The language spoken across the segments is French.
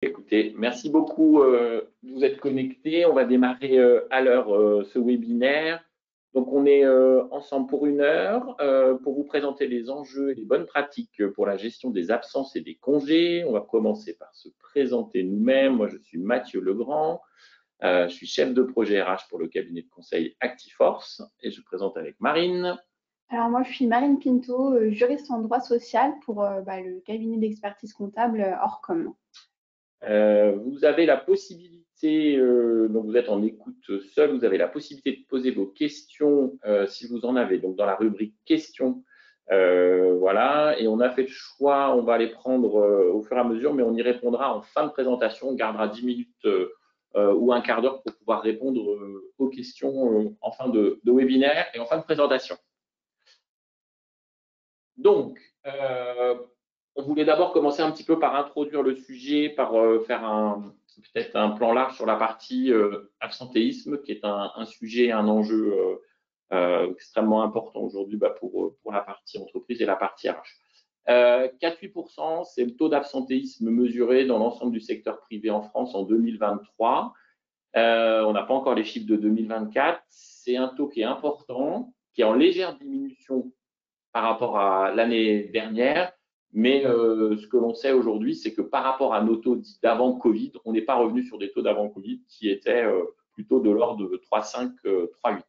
Écoutez, merci beaucoup de vous être connectés. On va démarrer à l'heure ce webinaire. Donc, on est ensemble pour 1 heure pour vous présenter les enjeux et les bonnes pratiques pour la gestion des absences et des congés. On va commencer par se présenter nous-mêmes. Moi, je suis Mathieu Legrand. Je suis chef de projet RH pour le cabinet de conseil Actiforce et je présente avec Marine. Alors moi, je suis Marine Pinto, juriste en droit social pour le cabinet d'expertise comptable Orcom. Vous avez la possibilité, donc vous êtes en écoute seul, vous avez la possibilité de poser vos questions si vous en avez, donc dans la rubrique questions. Voilà, et on a fait le choix, on va les prendre au fur et à mesure, mais on y répondra en fin de présentation. On gardera 10 minutes ou un quart d'heure pour pouvoir répondre aux questions en fin de webinaire et en fin de présentation. Donc, on voulait d'abord commencer un petit peu par introduire le sujet, par faire peut-être un plan large sur la partie absentéisme, qui est un sujet, un enjeu extrêmement important aujourd'hui pour la partie entreprise et la partie RH. 4,8%, c'est le taux d'absentéisme mesuré dans l'ensemble du secteur privé en France en 2023. On n'a pas encore les chiffres de 2024. C'est un taux qui est important, qui est en légère diminution par rapport à l'année dernière. Mais ce que l'on sait aujourd'hui, c'est que par rapport à nos taux d'avant Covid, on n'est pas revenu sur des taux d'avant Covid qui étaient plutôt de l'ordre de 3,5, 3,8.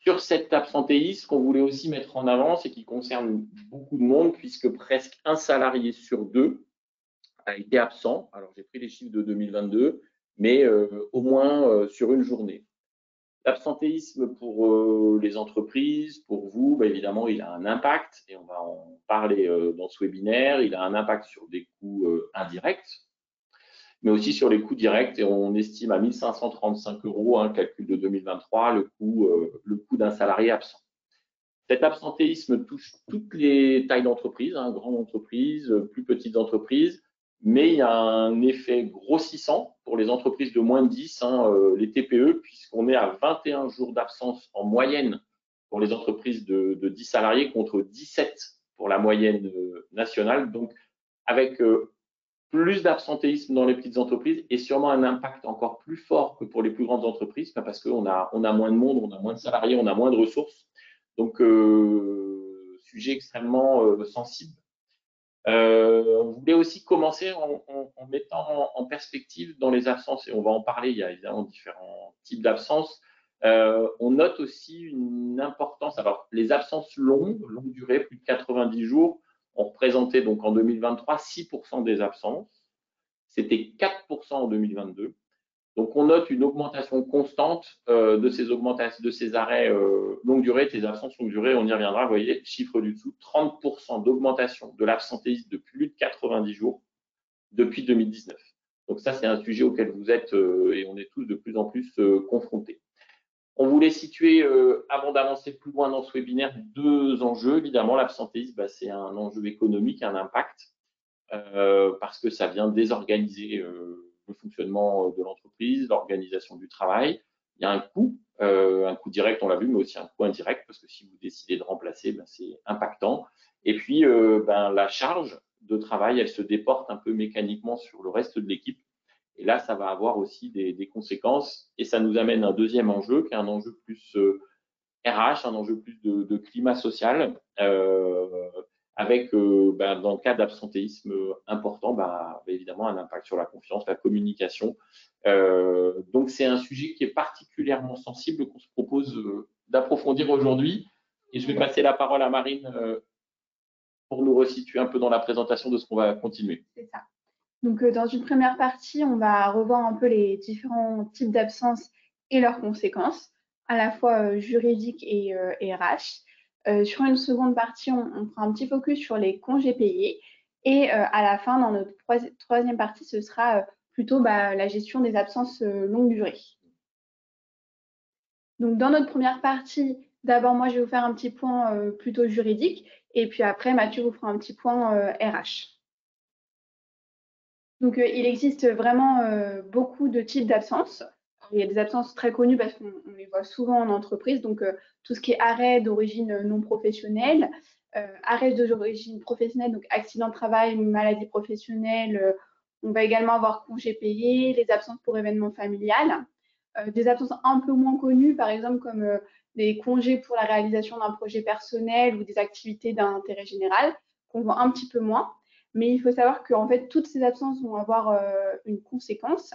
Sur cet absentéisme qu'on voulait aussi mettre en avant, c'est qui concerne beaucoup de monde, puisque presque un salarié sur deux a été absent. Alors, j'ai pris les chiffres de 2022, mais au moins sur une journée. L'absentéisme pour les entreprises, pour vous, évidemment, il a un impact, et on va en parler dans ce webinaire. Il a un impact sur des coûts indirects, mais aussi sur les coûts directs, et on estime à 1 535 €, calcul de 2023, le coût d'un salarié absent. Cet absentéisme touche toutes les tailles d'entreprise, grandes entreprises, plus petites entreprises, mais il y a un effet grossissant pour les entreprises de moins de 10, les TPE, puisqu'on est à 21 jours d'absence en moyenne pour les entreprises de 10 salariés contre 17 pour la moyenne nationale. Donc, avec plus d'absentéisme dans les petites entreprises et sûrement un impact encore plus fort que pour les plus grandes entreprises, parce qu'on a moins de monde, on a moins de salariés, on a moins de ressources. Donc, sujet extrêmement sensible. On voulait aussi commencer en mettant en perspective dans les absences, et on va en parler, il y a évidemment différents types d'absences. On note aussi une importance. Alors, les absences longue durée, plus de 90 jours, ont représenté donc en 2023 6% des absences. C'était 4% en 2022. Donc, on note une augmentation constante de ces arrêts longue durée, ces absences longue durée. On y reviendra. Vous voyez, chiffre du dessous, 30% d'augmentation de l'absentéisme de plus de 90 jours depuis 2019. Donc ça, c'est un sujet auquel vous êtes et on est tous de plus en plus confrontés. On voulait situer, avant d'avancer plus loin dans ce webinaire, 2 enjeux. Évidemment, l'absentéisme, c'est un enjeu économique, un impact, parce que ça vient désorganiser le fonctionnement de l'entreprise, l'organisation du travail. Il y a un coût direct, on l'a vu, mais aussi un coût indirect, parce que si vous décidez de remplacer, c'est impactant. Et puis, la charge de travail, elle se déporte un peu mécaniquement sur le reste de l'équipe. Et là, ça va avoir aussi des conséquences. Et ça nous amène à un deuxième enjeu, qui est un enjeu plus RH, un enjeu plus de climat social, avec, dans le cas d'absentéisme important, évidemment, un impact sur la confiance, la communication. Donc, c'est un sujet qui est particulièrement sensible, qu'on se propose d'approfondir aujourd'hui. Et je vais passer la parole à Marine pour nous resituer un peu dans la présentation de ce qu'on va continuer. C'est ça. Donc, dans une première partie, on va revoir un peu les différents types d'absence et leurs conséquences, à la fois juridiques et RH. Sur une seconde partie, on fera un petit focus sur les congés payés. Et à la fin, dans notre troisième partie, ce sera plutôt la gestion des absences longue durée. Donc, dans notre première partie, d'abord, moi, je vais vous faire un petit point plutôt juridique. Et puis après, Mathieu vous fera un petit point RH. Donc, il existe vraiment beaucoup de types d'absences. Il y a des absences très connues parce qu'on les voit souvent en entreprise. Donc, tout ce qui est arrêt d'origine non professionnelle, arrêt d'origine professionnelle, donc accident de travail, maladie professionnelle On va également avoir congés payés, les absences pour événements familiales, des absences un peu moins connues, par exemple comme des congés pour la réalisation d'un projet personnel ou des activités d'intérêt général, qu'on voit un petit peu moins. Mais il faut savoir qu'en fait, toutes ces absences vont avoir une conséquence.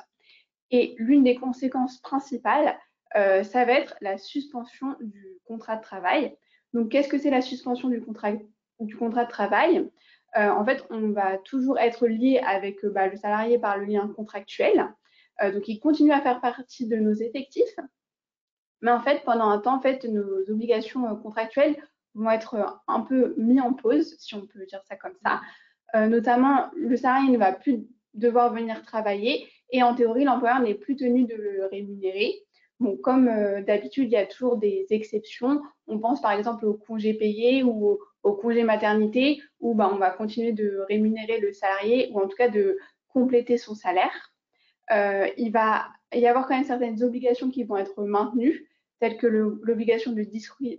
Et l'une des conséquences principales, ça va être la suspension du contrat de travail. Donc, qu'est-ce que c'est la suspension du contrat de travail? En fait, on va toujours être lié avec le salarié par le lien contractuel. Donc, il continue à faire partie de nos effectifs. Mais en fait, pendant un temps, en fait, nos obligations contractuelles vont être un peu mis en pause, si on peut dire ça comme ça. Notamment, le salarié ne va plus devoir venir travailler et en théorie, l'employeur n'est plus tenu de le rémunérer. Bon, comme d'habitude, il y a toujours des exceptions. On pense par exemple au congé payé ou au congé maternité où on va continuer de rémunérer le salarié ou en tout cas de compléter son salaire. Il va y avoir quand même certaines obligations qui vont être maintenues, telles que l'obligation de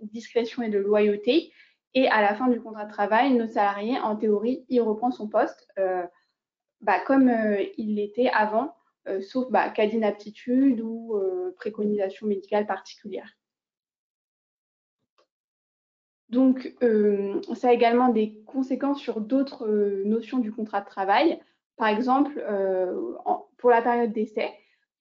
discrétion et de loyauté. Et à la fin du contrat de travail, notre salarié, en théorie, il reprend son poste comme il l'était avant, sauf cas d'inaptitude ou préconisation médicale particulière. Donc, ça a également des conséquences sur d'autres notions du contrat de travail. Par exemple, pour la période d'essai,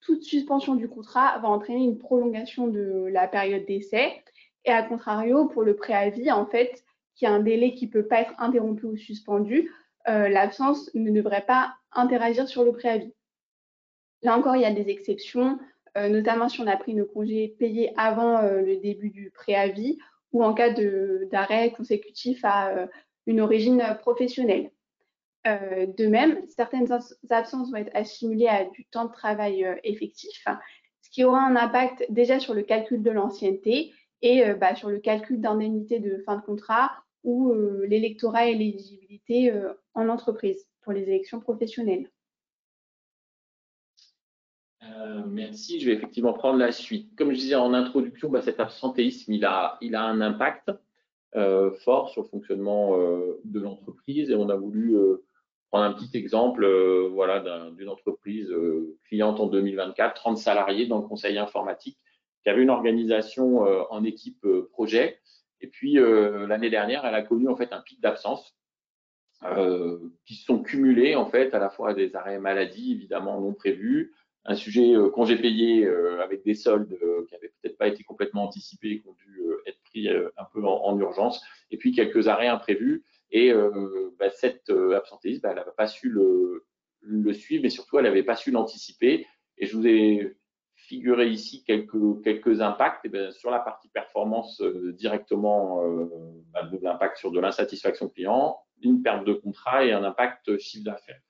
toute suspension du contrat va entraîner une prolongation de la période d'essai. Et à contrario, pour le préavis, en fait, qui a un délai qui ne peut pas être interrompu ou suspendu, l'absence ne devrait pas interagir sur le préavis. Là encore, il y a des exceptions, notamment si on a pris nos congés payés avant le début du préavis ou en cas d'arrêt consécutif à une origine professionnelle. De même, certaines absences vont être assimilées à du temps de travail effectif, ce qui aura un impact déjà sur le calcul de l'ancienneté et sur le calcul d'indemnité de fin de contrat ou l'électorat et l'éligibilité en entreprise pour les élections professionnelles. Merci, je vais effectivement prendre la suite. Comme je disais en introduction, cet absentéisme, il a un impact fort sur le fonctionnement de l'entreprise et on a voulu prendre un petit exemple d'une entreprise cliente en 2024, 30 salariés dans le conseil informatique, qui avait une organisation en équipe projet. Et puis l'année dernière, elle a connu en fait un pic d'absence qui se sont cumulés en fait à la fois des arrêts maladie évidemment non prévus, un sujet congé payé avec des soldes qui n'avaient peut-être pas été complètement anticipés et qui ont dû être pris un peu en urgence, et puis quelques arrêts imprévus. Et cette absentéisme, elle n'avait pas su le suivre, mais surtout elle n'avait pas su l'anticiper. Et je vous ai figuré ici quelques impacts. Et sur la partie performance, directement de l'impact sur de l'insatisfaction client, une perte de contrat et un impact chiffre d'affaires.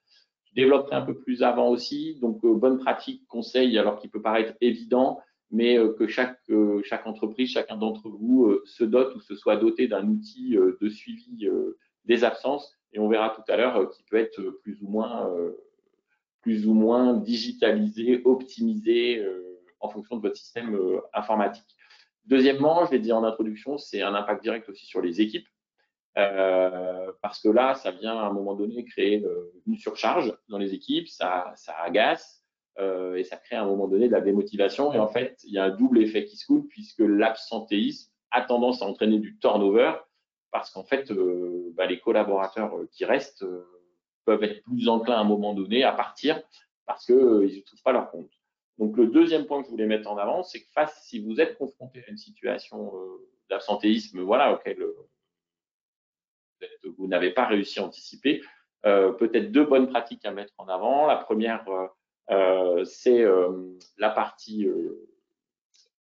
Je développerai un peu plus avant aussi, donc bonne pratique, conseil, alors qu'il peut paraître évident, mais que chaque entreprise, chacun d'entre vous se dote ou se soit doté d'un outil de suivi des absences, et on verra tout à l'heure qui peut être plus ou moins digitalisé, optimisé en fonction de votre système informatique. Deuxièmement, je l'ai dit en introduction, c'est un impact direct aussi sur les équipes. Parce que là, ça vient à un moment donné créer une surcharge dans les équipes, ça agace et ça crée à un moment donné de la démotivation. Et en fait, il y a un double effet qui se coule puisque l'absentéisme a tendance à entraîner du turnover parce qu'en fait, les collaborateurs qui restent peuvent être plus enclins à un moment donné à partir parce qu'ils ne trouvent pas leur compte. Donc, le deuxième point que je voulais mettre en avant, c'est que si vous êtes confronté à une situation d'absentéisme, auquel vous n'avez pas réussi à anticiper, peut-être deux bonnes pratiques à mettre en avant. La première, c'est la partie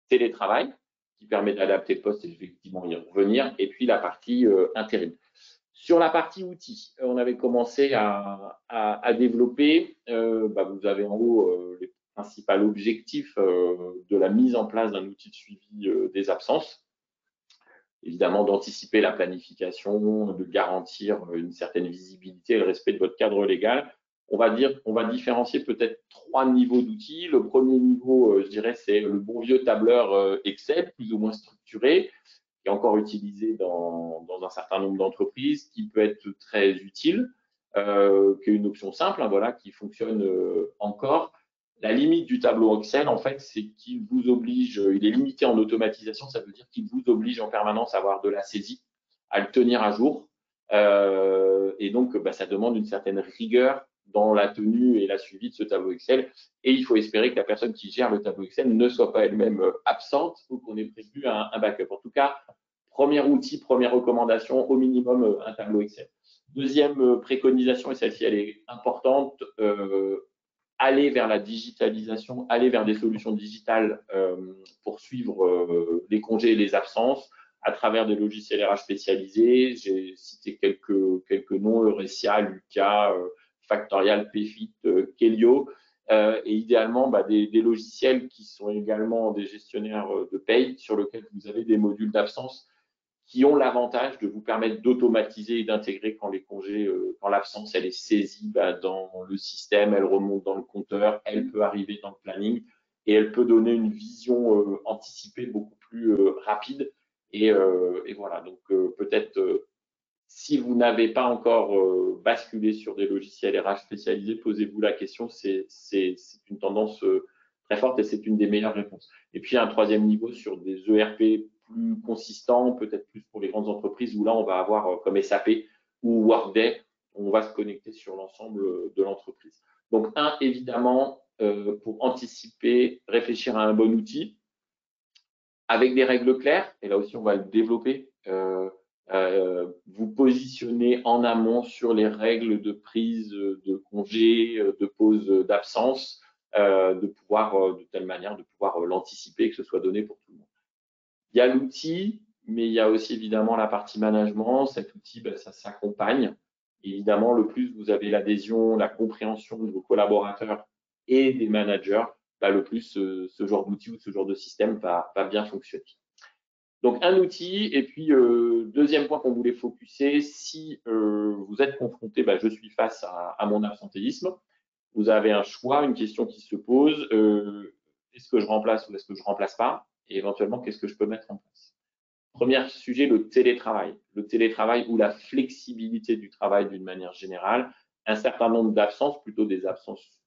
télétravail qui permet d'adapter le poste et effectivement y revenir, et puis la partie intérim. Sur la partie outils, on avait commencé à développer, vous avez en haut les principaux objectifs de la mise en place d'un outil de suivi des absences. Évidemment, d'anticiper la planification, de garantir une certaine visibilité et le respect de votre cadre légal. On va différencier peut-être trois niveaux d'outils. Le premier niveau, je dirais, c'est le bon vieux tableur Excel, plus ou moins structuré, qui est encore utilisé dans un certain nombre d'entreprises, qui peut être très utile. qui est une option simple, hein, voilà, qui fonctionne encore. La limite du tableau Excel, en fait, c'est qu'il vous oblige, il est limité en automatisation, ça veut dire qu'il vous oblige en permanence à avoir de la saisie, à le tenir à jour. Et donc, bah, ça demande une certaine rigueur dans la tenue et la suivi de ce tableau Excel. Et il faut espérer que la personne qui gère le tableau Excel ne soit pas elle-même absente ou qu'on ait prévu un backup. En tout cas, premier outil, première recommandation, au minimum un tableau Excel. Deuxième préconisation, et celle-ci elle est importante, aller vers la digitalisation, aller vers des solutions digitales pour suivre les congés et les absences à travers des logiciels RH spécialisés. J'ai cité quelques noms, Eurecia, Lucas, Factorial, Payfit, Kelio, et idéalement bah, des logiciels qui sont également des gestionnaires de paye sur lesquels vous avez des modules d'absence qui ont l'avantage de vous permettre d'automatiser et d'intégrer quand les congés, quand l'absence elle est saisie bah, dans le système, elle remonte dans le compteur, elle peut arriver dans le planning et elle peut donner une vision anticipée beaucoup plus rapide. Et voilà, donc peut-être si vous n'avez pas encore basculé sur des logiciels RH spécialisés, posez-vous la question, c'est une tendance très forte et c'est une des meilleures réponses. Et puis un troisième niveau sur des ERP plus consistants, peut-être plus pour les grandes entreprises, où là on va avoir comme SAP ou Workday, on va se connecter sur l'ensemble de l'entreprise. Donc évidemment, pour anticiper, réfléchir à un bon outil, avec des règles claires, et là aussi on va le développer, vous positionner en amont sur les règles de prise de congé, de pause d'absence, de pouvoir, de telle manière, de pouvoir l'anticiper, que ce soit donné pour tout le monde. Il y a l'outil, mais il y a aussi évidemment la partie management. Cet outil, ben, ça s'accompagne. Évidemment, le plus vous avez l'adhésion, la compréhension de vos collaborateurs et des managers, ben, le plus ce genre d'outil ou ce genre de système va bien fonctionner. Donc un outil, et puis deuxième point qu'on voulait focuser, si vous êtes confronté, ben, je suis face à mon absentéisme, vous avez un choix, une question qui se pose, est-ce que je remplace ou est-ce que je ne remplace pas? Et éventuellement, qu'est-ce que je peux mettre en place? Premier sujet, le télétravail. Le télétravail ou la flexibilité du travail d'une manière générale. Un certain nombre d'absences, plutôt des absences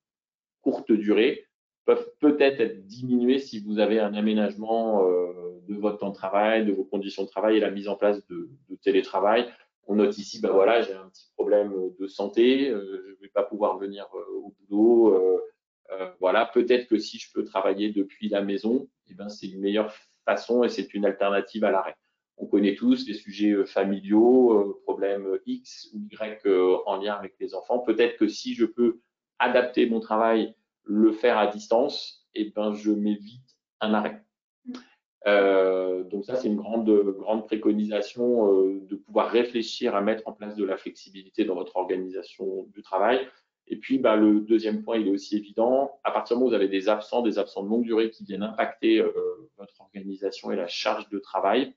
courte durée, peuvent peut-être être diminuées si vous avez un aménagement de votre temps de travail, de vos conditions de travail et la mise en place de télétravail. On note ici, ben voilà, j'ai un petit problème de santé, je ne vais pas pouvoir venir au boulot. Voilà, peut-être que si je peux travailler depuis la maison, eh ben, c'est une meilleure façon et c'est une alternative à l'arrêt. On connaît tous les sujets familiaux, problèmes X ou Y en lien avec les enfants. Peut-être que si je peux adapter mon travail, le faire à distance, et ben je m'évite un arrêt. Donc ça, c'est une grande préconisation de pouvoir réfléchir à mettre en place de la flexibilité dans votre organisation du travail. Et puis, bah, le deuxième point, il est aussi évident. À partir du moment où vous avez des absents de longue durée qui viennent impacter votre organisation et la charge de travail,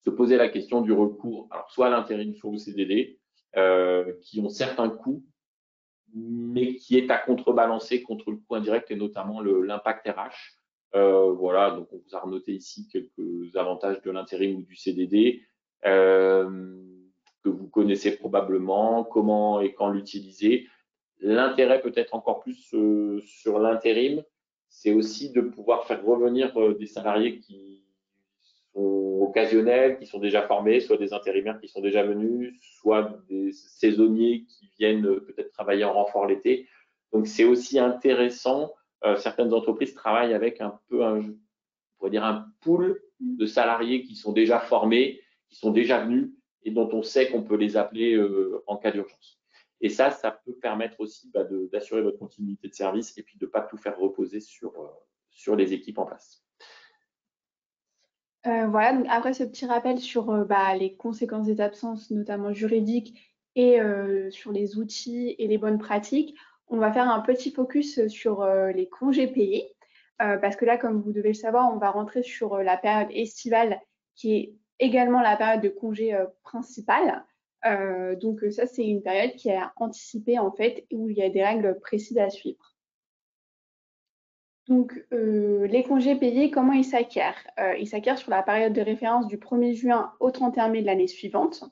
se poser la question du recours, alors soit à l'intérim, soit au CDD, qui ont certains coûts, mais qui est à contrebalancer contre le coût indirect et notamment l'impact RH. Voilà, donc on vous a renoté ici quelques avantages de l'intérim ou du CDD que vous connaissez probablement, comment et quand l'utiliser. L'intérêt peut-être encore plus sur l'intérim, c'est aussi de pouvoir faire revenir des salariés qui sont occasionnels, qui sont déjà formés, soit des intérimaires qui sont déjà venus, soit des saisonniers qui viennent peut-être travailler en renfort l'été. Donc c'est aussi intéressant. Certaines entreprises travaillent avec un peu on pourrait dire un pool de salariés qui sont déjà formés, qui sont déjà venus et dont on sait qu'on peut les appeler en cas d'urgence. Et ça peut permettre aussi bah, d'assurer votre continuité de service et puis de ne pas tout faire reposer sur les équipes en place. Voilà, donc après ce petit rappel sur bah, les conséquences des absences, notamment juridiques, et sur les outils et les bonnes pratiques, on va faire un petit focus sur les congés payés. Parce que là, comme vous devez le savoir, on va rentrer sur la période estivale, qui est également la période de congé principale. Donc ça, c'est une période qui est anticipée en fait, où il y a des règles précises à suivre. Donc, les congés payés, comment ils s'acquièrent? Ils s'acquièrent sur la période de référence du 1er juin au 31 mai de l'année suivante.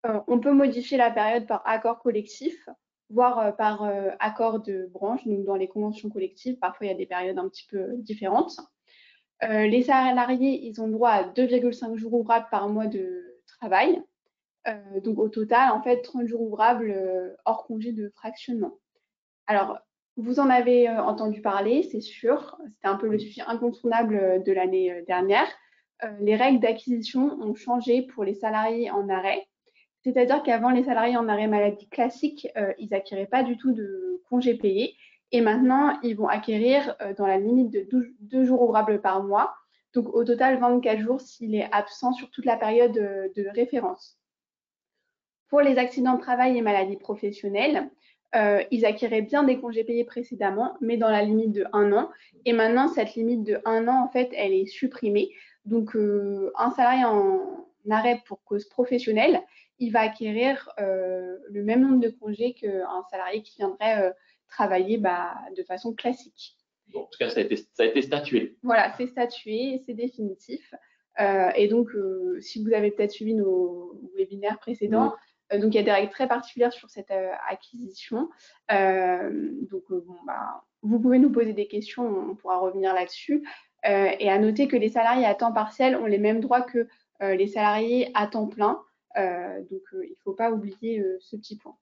On peut modifier la période par accord collectif, voire par accord de branche. Donc, dans les conventions collectives, parfois, il y a des périodes un petit peu différentes. Les salariés, ils ont droit à 2,5 jours ouvrables par mois de travail. Donc, au total, en fait, 30 jours ouvrables hors congé de fractionnement. Alors, vous en avez entendu parler, c'est sûr. C'était un peu le sujet incontournable de l'année dernière. Les règles d'acquisition ont changé pour les salariés en arrêt. C'est-à-dire qu'avant, les salariés en arrêt maladie classique, ils n'acquéraient pas du tout de congés payés. Et maintenant, ils vont acquérir dans la limite de 2 jours ouvrables par mois. Donc, au total, 24 jours s'il est absent sur toute la période de référence. Pour les accidents de travail et maladies professionnelles, ils acquéraient bien des congés payés précédemment, mais dans la limite de 1 an. Et maintenant, cette limite de 1 an, en fait, elle est supprimée. Donc, un salarié en arrêt pour cause professionnelle, il va acquérir le même nombre de congés qu'un salarié qui viendrait travailler de façon classique. Bon, en tout cas, ça a été statué. Voilà, c'est statué, c'est définitif. Et donc, si vous avez peut-être suivi nos webinaires précédents, donc il y a des règles très particulières sur cette acquisition. Donc, vous pouvez nous poser des questions, on pourra revenir là-dessus. Et à noter que les salariés à temps partiel ont les mêmes droits que les salariés à temps plein. Donc, il ne faut pas oublier ce petit point.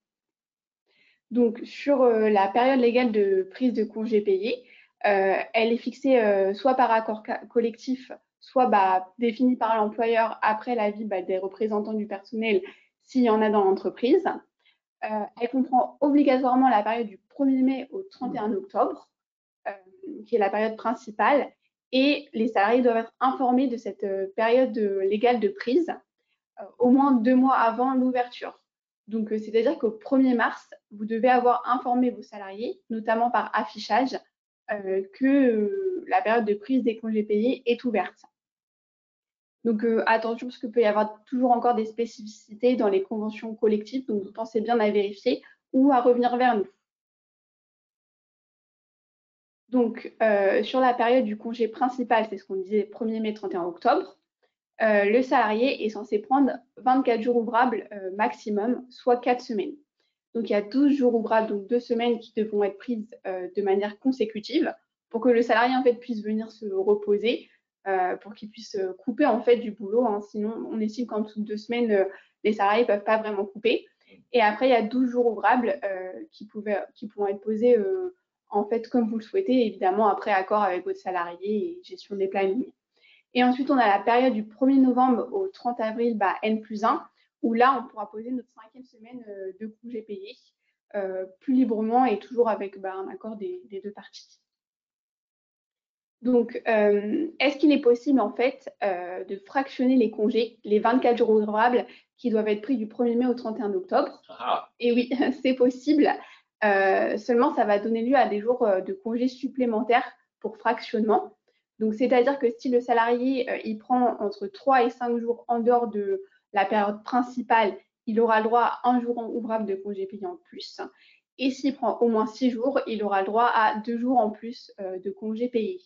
Donc, sur la période légale de prise de congé payé, elle est fixée soit par accord collectif, soit définie par l'employeur après l'avis des représentants du personnel s'il y en a dans l'entreprise. Elle comprend obligatoirement la période du 1er mai au 31 octobre, qui est la période principale, et les salariés doivent être informés de cette période légale de prise au moins 2 mois avant l'ouverture. Donc, c'est-à-dire qu'au 1er mars, vous devez avoir informé vos salariés, notamment par affichage, que la période de prise des congés payés est ouverte. Donc, attention, parce qu'il peut y avoir toujours encore des spécificités dans les conventions collectives, donc pensez bien à vérifier ou à revenir vers nous. Donc, sur la période du congé principal, c'est ce qu'on disait 1er mai, 31 octobre, le salarié est censé prendre 24 jours ouvrables maximum, soit 4 semaines. Donc, il y a 12 jours ouvrables, donc 2 semaines qui devront être prises de manière consécutive pour que le salarié en fait, puisse venir se reposer, pour qu'il puisse couper en fait, du boulot. Hein. Sinon, on estime qu'en dessous de 2 semaines, les salariés ne peuvent pas vraiment couper. Et après, il y a 12 jours ouvrables qui pourront être posés en fait, comme vous le souhaitez, évidemment, après accord avec votre salarié et gestion des plannings. Et ensuite, on a la période du 1er novembre au 30 avril, N+1, où là, on pourra poser notre 5e semaine de congé payé plus librement et toujours avec un accord des deux parties. Donc, est-ce qu'il est possible, en fait, de fractionner les congés, les 24 jours ouvrables qui doivent être pris du 1er mai au 31 octobre? Et oui, c'est possible. Seulement, ça va donner lieu à des jours de congés supplémentaires pour fractionnement. Donc, c'est-à-dire que si le salarié il prend entre 3 et 5 jours en dehors de la période principale, il aura le droit à 1 jour ouvrable de congé payé en plus. Et s'il prend au moins 6 jours, il aura le droit à 2 jours en plus de congé payé.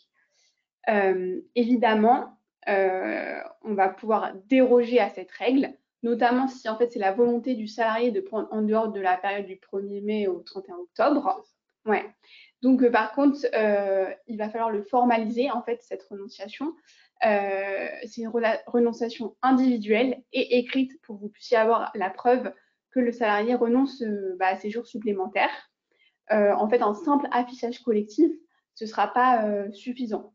Évidemment, on va pouvoir déroger à cette règle, notamment si en fait c'est la volonté du salarié de prendre en dehors de la période du 1er mai au 31 octobre. Ouais. Donc, par contre, il va falloir le formaliser, en fait, cette renonciation. C'est une renonciation individuelle et écrite pour que vous puissiez avoir la preuve que le salarié renonce à ses jours supplémentaires. En fait, un simple affichage collectif, ce ne sera pas suffisant.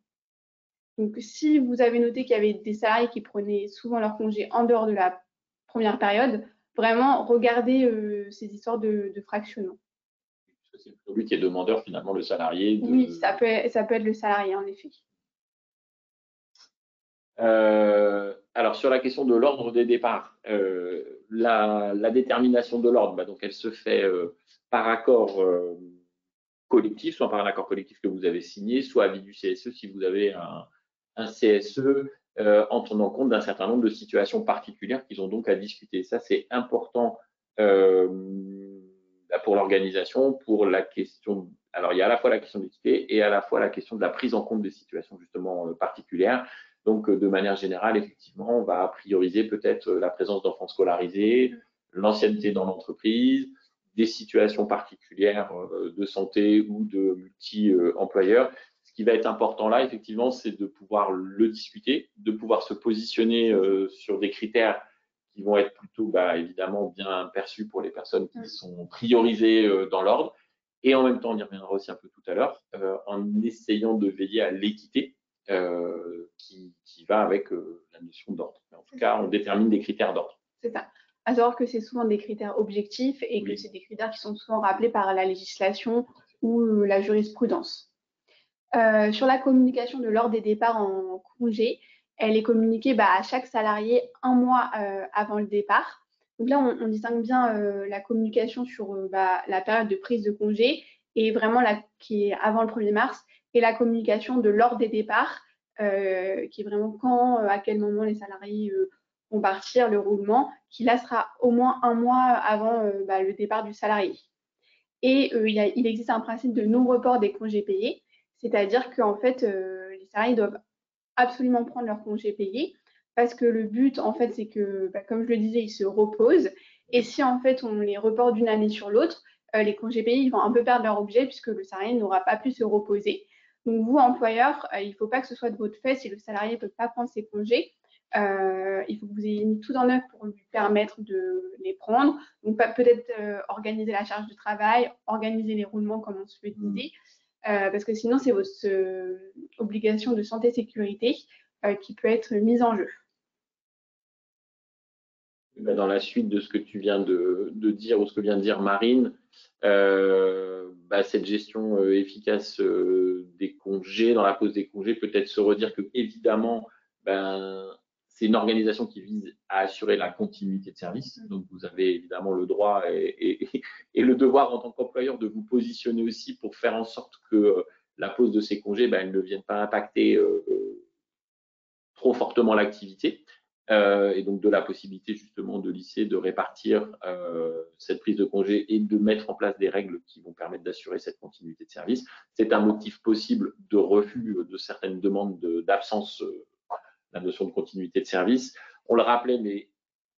Donc, si vous avez noté qu'il y avait des salariés qui prenaient souvent leur congé en dehors de la première période, vraiment, regardez ces histoires de fractionnement. C'est lui qui est demandeur, finalement, le salarié. Oui, ça peut être le salarié, en effet. Alors, sur la question de l'ordre des départs, la détermination de l'ordre, donc elle se fait par accord collectif, soit par un accord collectif que vous avez signé, soit avis du CSE si vous avez un CSE en tenant compte d'un certain nombre de situations particulières qu'ils ont donc à discuter. Ça, c'est important pour l'organisation, pour la question. Alors, il y a à la fois la question d'équité et à la fois la question de la prise en compte des situations justement particulières. Donc, de manière générale, effectivement, on va prioriser peut-être la présence d'enfants scolarisés, l'ancienneté dans l'entreprise, des situations particulières de santé ou de multi-employeurs. Ce qui va être important là, effectivement, c'est de pouvoir le discuter, de pouvoir se positionner sur des critères qui vont être plutôt évidemment bien perçus pour les personnes qui sont priorisées dans l'ordre. Et en même temps, on y reviendra aussi un peu tout à l'heure, en essayant de veiller à l'équité qui va avec la notion d'ordre. En tout cas, on détermine des critères d'ordre. C'est ça. À savoir que c'est souvent des critères objectifs et que c'est des critères qui sont souvent rappelés par la législation ou la jurisprudence. Sur la communication de l'ordre des départs en congé, elle est communiquée à chaque salarié un mois avant le départ. Donc là, on distingue bien la communication sur la période de prise de congé et vraiment qui est avant le 1er mars, et la communication de l'ordre des départs, qui est vraiment quand, à quel moment les salariés vont partir, le roulement, qui là sera au moins un mois avant le départ du salarié. Et il existe un principe de non-report des congés payés, c'est-à-dire qu'en fait, les salariés doivent absolument prendre leurs congés payés, parce que le but, en fait, c'est que, comme je le disais, ils se reposent. Et si, en fait, on les reporte d'une année sur l'autre, les congés payés, ils vont un peu perdre leur objet puisque le salarié n'aura pas pu se reposer. Donc, vous, employeur, il ne faut pas que ce soit de votre fait si le salarié ne peut pas prendre ses congés. Il faut que vous ayez mis tout en œuvre pour lui permettre de les prendre. Donc, peut-être organiser la charge de travail, organiser les roulements, comme on se le disait. Parce que sinon, c'est votre obligation de santé-sécurité qui peut être mise en jeu. Dans la suite de ce que tu viens de dire ou ce que vient de dire Marine, cette gestion efficace des congés, dans la pause des congés, peut-être se redire que évidemment, c'est une organisation qui vise à assurer la continuité de service. Donc, vous avez évidemment le droit et le devoir en tant qu'employeur de vous positionner aussi pour faire en sorte que la pause de ces congés, elle ne vienne pas impacter trop fortement l'activité. Et donc de la possibilité justement de lisser, de répartir cette prise de congé et de mettre en place des règles qui vont permettre d'assurer cette continuité de service. C'est un motif possible de refus de certaines demandes d'absence, la notion de continuité de service. On le rappelait, mais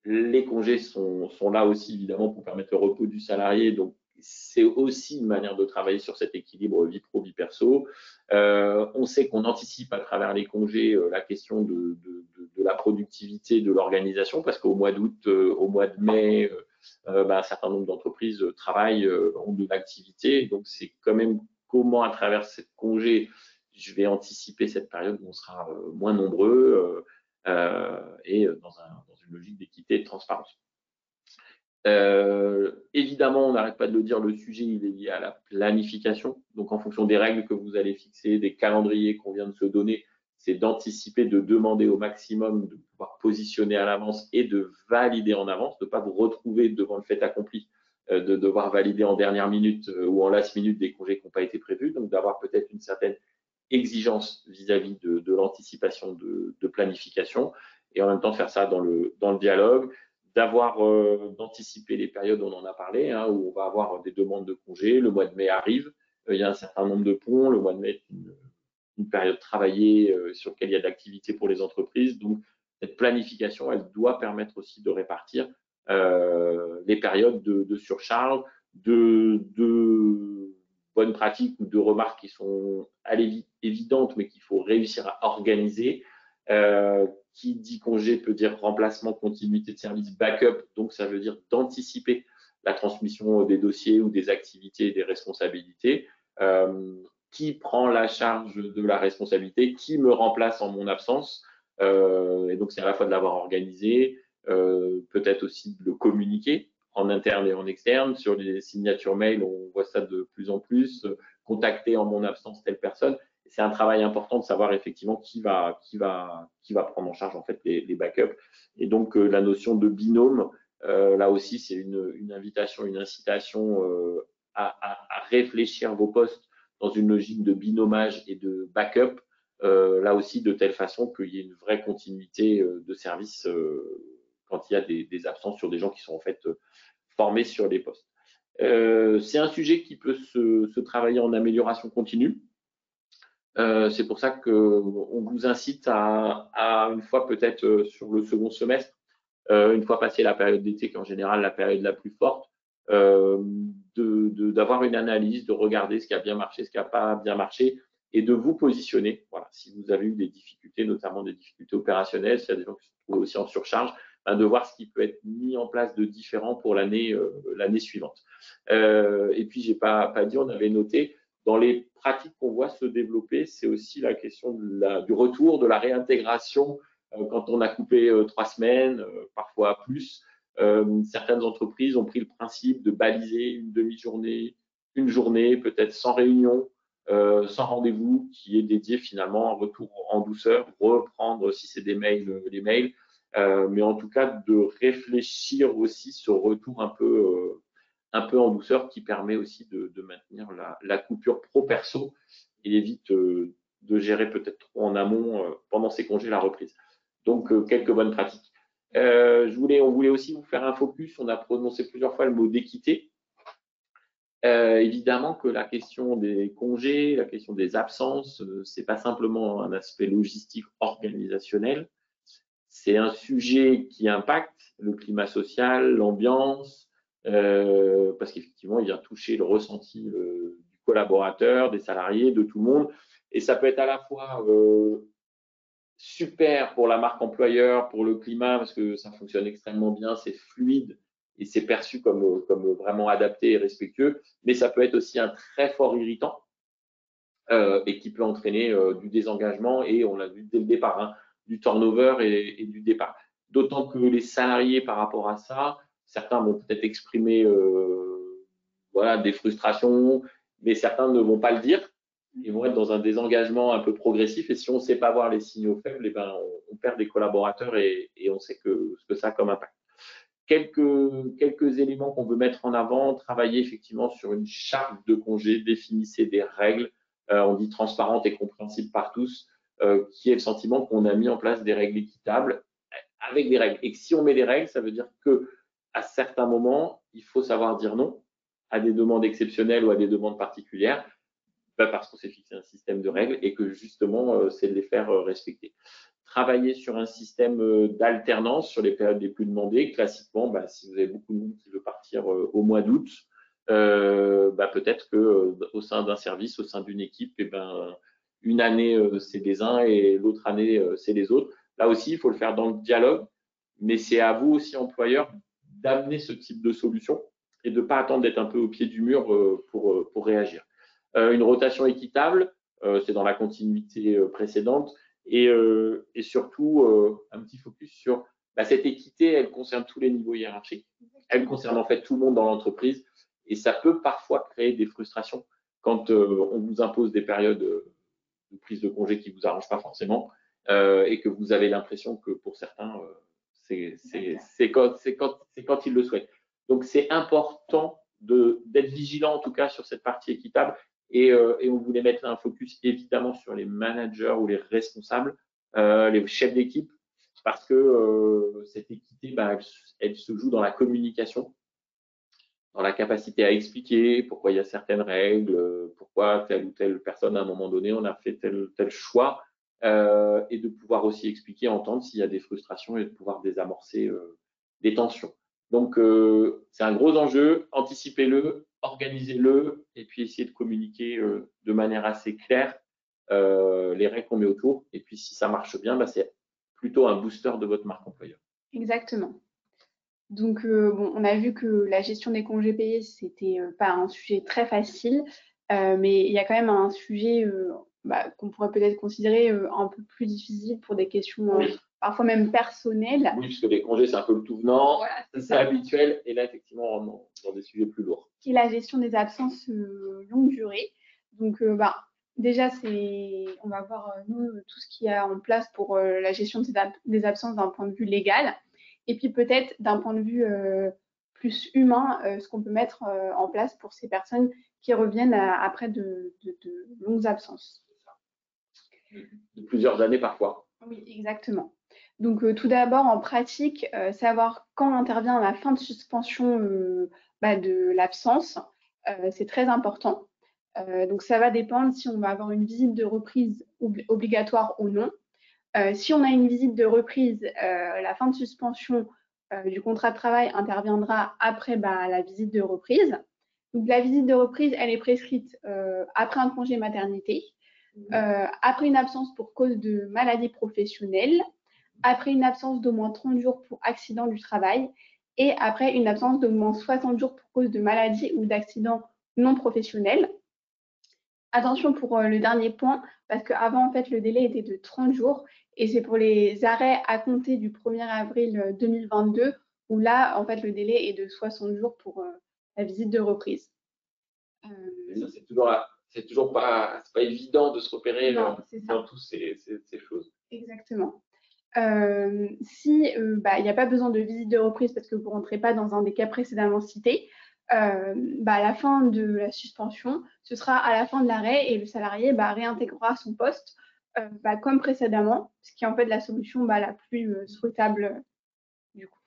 les congés sont là aussi évidemment pour permettre le repos du salarié. Donc c'est aussi une manière de travailler sur cet équilibre vie pro, vie perso. On sait qu'on anticipe à travers les congés la question de la productivité de l'organisation, parce qu'au mois d'août, au mois de mai, un certain nombre d'entreprises travaillent, ont de l'activité. Donc c'est quand même comment à travers ces congés, je vais anticiper cette période où on sera moins nombreux et dans une logique d'équité et de transparence. Évidemment, on n'arrête pas de le dire, le sujet il est lié à la planification. Donc, en fonction des règles que vous allez fixer, des calendriers qu'on vient de se donner, c'est d'anticiper, de demander au maximum de pouvoir positionner à l'avance et de valider en avance, de ne pas vous retrouver devant le fait accompli, de devoir valider en dernière minute ou en last minute des congés qui n'ont pas été prévus. Donc, d'avoir peut-être une certaine exigence vis-à-vis de l'anticipation de planification et en même temps faire ça dans le dialogue, d'anticiper les périodes, on en a parlé, où on va avoir des demandes de congés. Le mois de mai arrive, il y a un certain nombre de ponts. Le mois de mai est une période travaillée sur laquelle il y a de l'activité pour les entreprises. Donc, cette planification, elle doit permettre aussi de répartir les périodes de surcharge, de bonnes pratiques ou de remarques qui sont évidentes, mais qu'il faut réussir à organiser. Qui dit congé peut dire remplacement, continuité de service, backup. Donc, ça veut dire d'anticiper la transmission des dossiers ou des activités et des responsabilités. Qui prend la charge de la responsabilité, qui me remplace en mon absence. Et donc, c'est à la fois de l'avoir organisé, peut-être aussi de le communiquer en interne et en externe. Sur les signatures mail, on voit ça de plus en plus. Contacter en mon absence telle personne. C'est un travail important de savoir effectivement qui va prendre en charge en fait les backups. Et donc, la notion de binôme, là aussi, c'est une invitation, une incitation à réfléchir vos postes dans une logique de binomage et de backup, là aussi de telle façon qu'il y ait une vraie continuité de service quand il y a des absences sur des gens qui sont en fait formés sur les postes. C'est un sujet qui peut se travailler en amélioration continue. C'est pour ça qu'on vous incite à une fois peut-être sur le second semestre, une fois passée la période d'été, qui est en général la période la plus forte, d'avoir une analyse, de regarder ce qui a bien marché, ce qui n'a pas bien marché, et de vous positionner. Voilà, si vous avez eu des difficultés, notamment des difficultés opérationnelles, s'il y a des gens qui se trouvent aussi en surcharge, de voir ce qui peut être mis en place de différent pour l'année suivante. Et puis, j'ai pas dit, on avait noté, dans les pratiques qu'on voit se développer, c'est aussi la question du retour, de la réintégration quand on a coupé 3 semaines, parfois plus. Certaines entreprises ont pris le principe de baliser une demi-journée, une journée, peut-être sans réunion, sans rendez-vous, qui est dédié finalement à un retour en douceur, reprendre si c'est des mails, les mails, mais en tout cas de réfléchir aussi ce retour un peu en douceur qui permet aussi de maintenir la coupure pro-perso et évite de gérer peut-être trop en amont pendant ces congés la reprise. Donc, quelques bonnes pratiques. On voulait aussi vous faire un focus. On a prononcé plusieurs fois le mot d'équité. Évidemment que la question des congés, la question des absences, c'est pas simplement un aspect logistique organisationnel. C'est un sujet qui impacte le climat social, l'ambiance, parce qu'effectivement, il vient toucher le ressenti du collaborateur, des salariés, de tout le monde. Et ça peut être à la fois super pour la marque employeur, pour le climat, parce que ça fonctionne extrêmement bien, c'est fluide et c'est perçu comme vraiment adapté et respectueux, mais ça peut être aussi un très fort irritant et qui peut entraîner du désengagement et on l'a vu dès le départ, hein, du turnover et du départ. D'autant que les salariés par rapport à ça, certains vont peut-être exprimer voilà, des frustrations, mais certains ne vont pas le dire. Ils vont être dans un désengagement un peu progressif et si on ne sait pas voir les signaux faibles, eh ben, on perd des collaborateurs et on sait ce que ça a comme impact. Quelques éléments qu'on veut mettre en avant, travailler effectivement sur une charte de congé, définissez des règles, on dit transparentes et compréhensibles par tous, qui est le sentiment qu'on a mis en place des règles équitables avec des règles. Et que si on met des règles, ça veut dire que à certains moments, il faut savoir dire non à des demandes exceptionnelles ou à des demandes particulières, parce qu'on s'est fixé un système de règles et que justement, c'est de les faire respecter. Travailler sur un système d'alternance sur les périodes les plus demandées. Classiquement, si vous avez beaucoup de monde qui veut partir au mois d'août, peut-être qu'au sein d'un service, au sein d'une équipe, une année, c'est des uns et l'autre année, c'est les autres. Là aussi, il faut le faire dans le dialogue, mais c'est à vous aussi, employeur, d'amener ce type de solution et de ne pas attendre d'être un peu au pied du mur pour réagir. Une rotation équitable, c'est dans la continuité précédente, et surtout un petit focus sur cette équité, elle concerne tous les niveaux hiérarchiques, elle concerne en fait tout le monde dans l'entreprise, et ça peut parfois créer des frustrations quand on vous impose des périodes de prise de congé qui ne vous arrangent pas forcément, et que vous avez l'impression que pour certains, c'est quand ils le souhaitent. Donc c'est important d'être vigilant en tout cas sur cette partie équitable et on voulait mettre un focus évidemment sur les managers ou les responsables, les chefs d'équipe, parce que cette équité, elle se joue dans la communication, dans la capacité à expliquer pourquoi il y a certaines règles, pourquoi telle ou telle personne à un moment donné on a fait tel choix, et de pouvoir aussi expliquer, entendre s'il y a des frustrations et de pouvoir désamorcer des tensions. Donc c'est un gros enjeu, anticipez-le, organisez-le et puis essayez de communiquer de manière assez claire les règles qu'on met autour. Et puis si ça marche bien, c'est plutôt un booster de votre marque employeur. Exactement. Donc, on a vu que la gestion des congés payés, c'était pas un sujet très facile, mais il y a quand même un sujet qu'on pourrait peut-être considérer un peu plus difficile pour des questions parfois même personnelles. Oui, puisque les congés, c'est un peu le tout venant, voilà, c'est habituel, et là, effectivement, on rentre dans des sujets plus lourds. Qui est la gestion des absences longue durée. Donc, déjà, on va voir, nous, tout ce qu'il y a en place pour la gestion des absences d'un point de vue légal. Et puis peut-être d'un point de vue plus humain, ce qu'on peut mettre en place pour ces personnes qui reviennent après de longues absences. De plusieurs années parfois. Oui, exactement. Donc tout d'abord, en pratique, savoir quand intervient la fin de suspension de l'absence, c'est très important. Donc ça va dépendre si on va avoir une visite de reprise obligatoire ou non. Si on a une visite de reprise, la fin de suspension du contrat de travail interviendra après la visite de reprise. Donc, la visite de reprise, elle est prescrite après un congé maternité, après une absence pour cause de maladie professionnelle, après une absence d'au moins 30 jours pour accident du travail et après une absence d'au moins 60 jours pour cause de maladie ou d'accident non professionnel. Attention pour le dernier point, parce qu'avant, en fait, le délai était de 30 jours et c'est pour les arrêts à compter du 1er avril 2022 où là, en fait, le délai est de 60 jours pour la visite de reprise. Et ça, c'est toujours pas, c'est pas évident de se repérer dans toutes ces choses. Exactement. Si il n'y a pas besoin de visite de reprise parce que vous ne rentrez pas dans un des cas précédemment cités, à la fin de la suspension, ce sera à la fin de l'arrêt et le salarié réintégrera son poste comme précédemment, ce qui est en fait la solution la plus souhaitable du coup.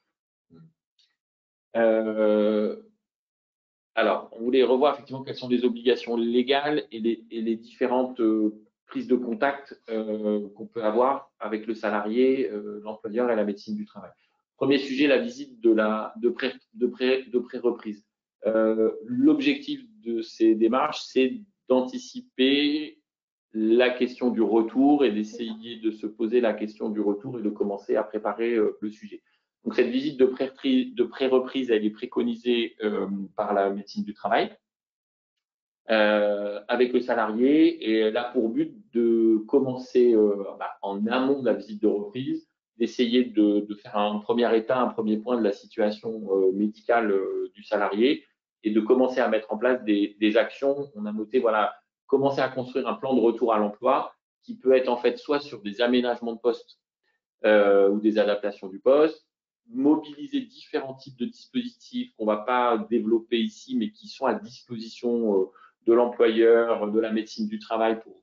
Alors, on voulait revoir effectivement quelles sont les obligations légales et les différentes prises de contact qu'on peut avoir avec le salarié, l'employeur et la médecine du travail. Premier sujet, la visite de pré-reprise. L'objectif de ces démarches, c'est d'anticiper la question du retour et d'essayer de se poser la question du retour et de commencer à préparer le sujet. Donc, cette visite de pré-reprise, elle est préconisée par la médecine du travail avec le salarié et elle a pour but de commencer en amont de la visite de reprise, d'essayer de faire un premier état, un premier point de la situation médicale du salarié et de commencer à mettre en place des actions. On a noté, commencer à construire un plan de retour à l'emploi qui peut être en fait soit sur des aménagements de poste ou des adaptations du poste, mobiliser différents types de dispositifs qu'on ne va pas développer ici, mais qui sont à disposition de l'employeur, de la médecine du travail pour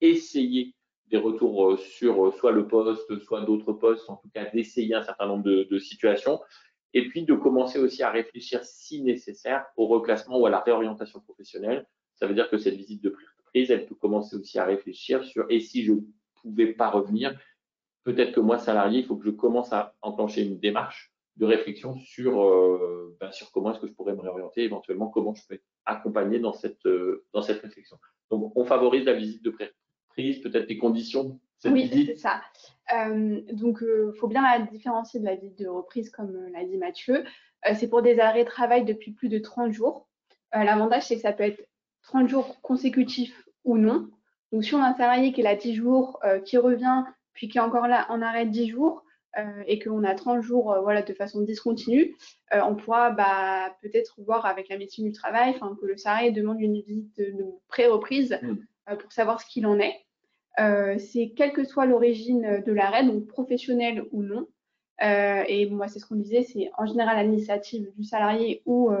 essayer des retours sur soit le poste, soit d'autres postes, en tout cas d'essayer un certain nombre de situations. Et puis de commencer aussi à réfléchir, si nécessaire, au reclassement ou à la réorientation professionnelle. Ça veut dire que cette visite de prise, elle peut commencer aussi à réfléchir sur et si je ne pouvais pas revenir, peut-être que moi, salarié, il faut que je commence à enclencher une démarche de réflexion sur comment est-ce que je pourrais me réorienter, éventuellement comment je peux être accompagné dans cette réflexion. Donc, on favorise la visite de prise, peut-être les conditions de cette visite. Oui, c'est ça. Donc, faut bien la différencier de la visite de reprise, comme l'a dit Mathieu. C'est pour des arrêts de travail depuis plus de 30 jours. L'avantage, c'est que ça peut être 30 jours consécutifs ou non. Donc, si on a un salarié qui est là 10 jours, qui revient, puis qui est encore là en arrêt 10 jours, et qu'on a 30 jours de façon discontinue, on pourra peut-être voir avec la médecine du travail que le salarié demande une visite de pré-reprise pour savoir ce qu'il en est. C'est quelle que soit l'origine de l'arrêt, donc professionnelle ou non. Et moi, c'est ce qu'on disait, c'est en général à l'initiative du salarié ou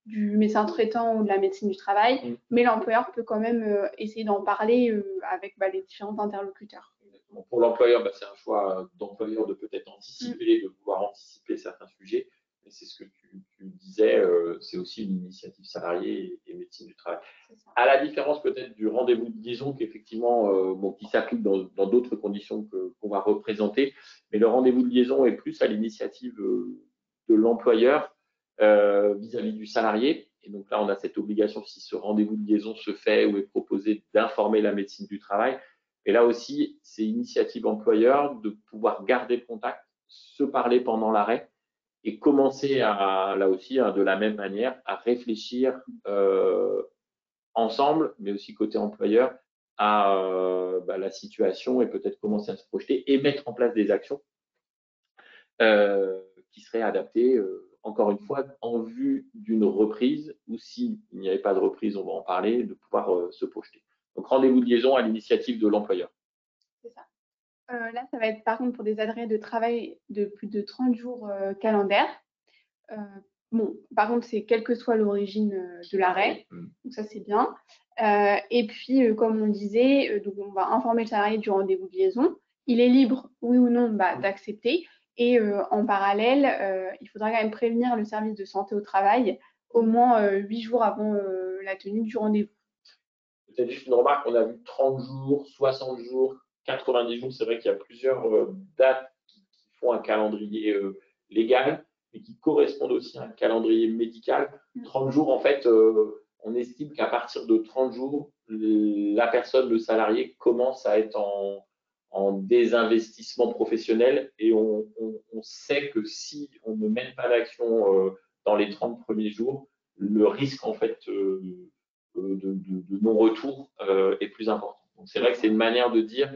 du médecin traitant ou de la médecine du travail, mais l'employeur peut quand même essayer d'en parler avec les différents interlocuteurs. Exactement. Pour l'employeur, c'est un choix d'employeur de peut-être anticiper, de pouvoir anticiper certains sujets. Mais c'est ce que tu disais, c'est aussi une initiative salariée et médecine du travail. À la différence peut-être du rendez-vous de liaison qui s'applique dans d'autres conditions qu'on va représenter, mais le rendez-vous de liaison est plus à l'initiative de l'employeur vis-à-vis du salarié. Et donc là, on a cette obligation, si ce rendez-vous de liaison se fait ou est proposé, d'informer la médecine du travail. Et là aussi, c'est initiative employeur de pouvoir garder le contact, se parler pendant l'arrêt et commencer là aussi, de la même manière, à réfléchir ensemble, mais aussi côté employeur, à la situation et peut-être commencer à se projeter et mettre en place des actions qui seraient adaptées, encore une fois, en vue d'une reprise ou s'il n'y avait pas de reprise, on va en parler, de pouvoir se projeter. Donc, rendez-vous de liaison à l'initiative de l'employeur. C'est ça. Là, ça va être par contre pour des arrêts de travail de plus de 30 jours calendaires. Par contre, c'est quelle que soit l'origine de l'arrêt, donc ça c'est bien. Et puis, comme on disait, donc on va informer le salarié du rendez-vous de liaison. Il est libre, oui ou non, d'accepter. Et en parallèle, il faudra quand même prévenir le service de santé au travail au moins 8 jours avant la tenue du rendez-vous. Peut-être juste une remarque, on a vu 30 jours, 60 jours, 90 jours. C'est vrai qu'il y a plusieurs dates qui font un calendrier légales, mais qui correspondent aussi à un calendrier médical. 30 jours, en fait, on estime qu'à partir de 30 jours, la personne, le salarié, commence à être en désinvestissement professionnel et on sait que si on ne mène pas d'action dans les 30 premiers jours, le risque en fait de non-retour est plus important. Donc c'est vrai que c'est une manière de dire,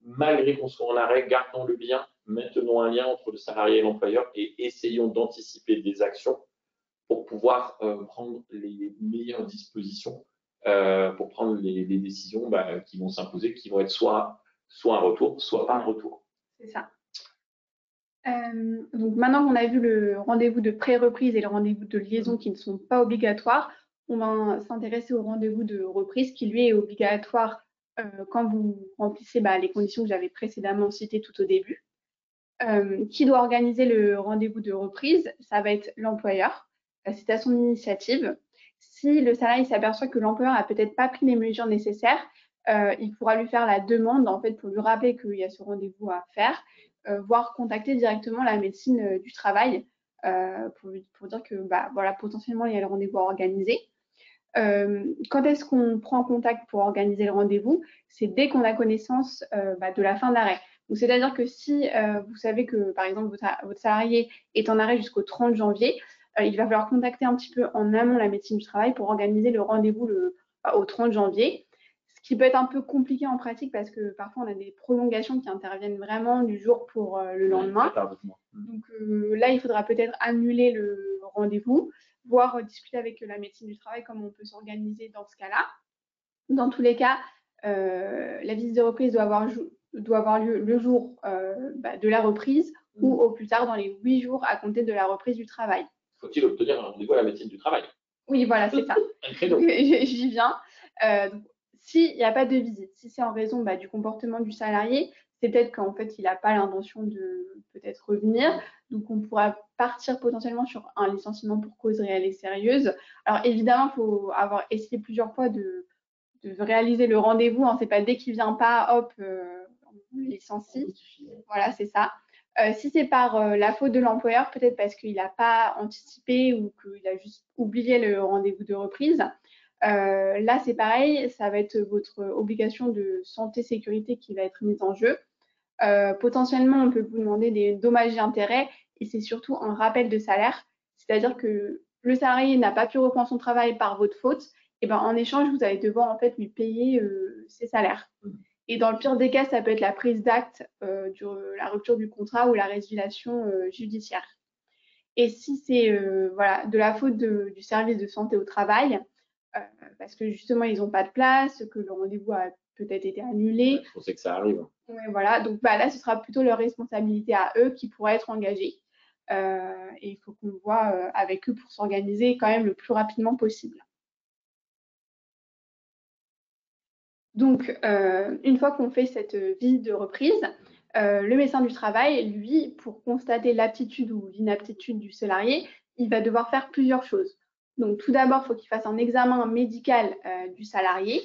malgré qu'on soit en arrêt, gardons le lien, maintenons un lien entre le salarié et l'employeur et essayons d'anticiper des actions pour pouvoir prendre les meilleures dispositions pour prendre les décisions qui vont s'imposer, qui vont être soit un retour, soit pas un retour. C'est ça. Donc maintenant qu'on a vu le rendez-vous de pré-reprise et le rendez-vous de liaison qui ne sont pas obligatoires, on va s'intéresser au rendez-vous de reprise qui lui est obligatoire quand vous remplissez les conditions que j'avais précédemment citées tout au début. Qui doit organiser le rendez-vous de reprise? Ça va être l'employeur. C'est à son initiative. Si le salarié s'aperçoit que l'employeur n'a peut-être pas pris les mesures nécessaires, il pourra lui faire la demande en fait pour lui rappeler qu'il y a ce rendez-vous à faire, voire contacter directement la médecine du travail pour dire que voilà, potentiellement il y a le rendez-vous à organiser. Quand est-ce qu'on prend contact pour organiser le rendez-vous? C'est dès qu'on a connaissance de la fin d'arrêt. Donc, c'est-à-dire que si vous savez que, par exemple, votre salarié est en arrêt jusqu'au 30 janvier, il va falloir contacter un petit peu en amont la médecine du travail pour organiser le rendez-vous au 30 janvier. Ce qui peut être un peu compliqué en pratique parce que parfois on a des prolongations qui interviennent vraiment du jour pour le lendemain. Donc là, il faudra peut-être annuler le rendez-vous, voire discuter avec la médecine du travail comment on peut s'organiser dans ce cas-là. Dans tous les cas, la visite de reprise doit avoir lieu le jour de la reprise ou au plus tard dans les 8 jours à compter de la reprise du travail. Faut-il obtenir un rendez-vous à la médecine du travail? Oui, voilà, c'est ça. J'y viens. S'il n'y a pas de visite, si c'est en raison du comportement du salarié, c'est peut-être qu'en fait, il n'a pas l'intention de peut-être revenir. Donc, on pourra partir potentiellement sur un licenciement pour cause réelle et sérieuse. Alors, évidemment, il faut avoir essayé plusieurs fois de réaliser le rendez-vous. C'est pas dès qu'il vient pas, hop, on licencie. Voilà, c'est ça. Si c'est par la faute de l'employeur, peut-être parce qu'il n'a pas anticipé ou qu'il a juste oublié le rendez-vous de reprise, là, c'est pareil, ça va être votre obligation de santé-sécurité qui va être mise en jeu. Potentiellement, on peut vous demander des dommages et intérêts et c'est surtout un rappel de salaire. C'est-à-dire que le salarié n'a pas pu reprendre son travail par votre faute. Et en échange, vous allez devoir en fait lui payer ses salaires. Et dans le pire des cas, ça peut être la prise d'acte, la rupture du contrat ou la résiliation judiciaire. Et si c'est de la faute du service de santé au travail, parce que justement ils n'ont pas de place, que le rendez-vous a peut-être été annulé. Je pensais que ça arrive. Ouais, voilà, donc là ce sera plutôt leur responsabilité à eux qui pourraient être engagés. Et il faut qu'on voit avec eux pour s'organiser quand même le plus rapidement possible. Donc, une fois qu'on fait cette visite de reprise, le médecin du travail, lui, pour constater l'aptitude ou l'inaptitude du salarié, il va devoir faire plusieurs choses. Donc, tout d'abord, il faut qu'il fasse un examen médical du salarié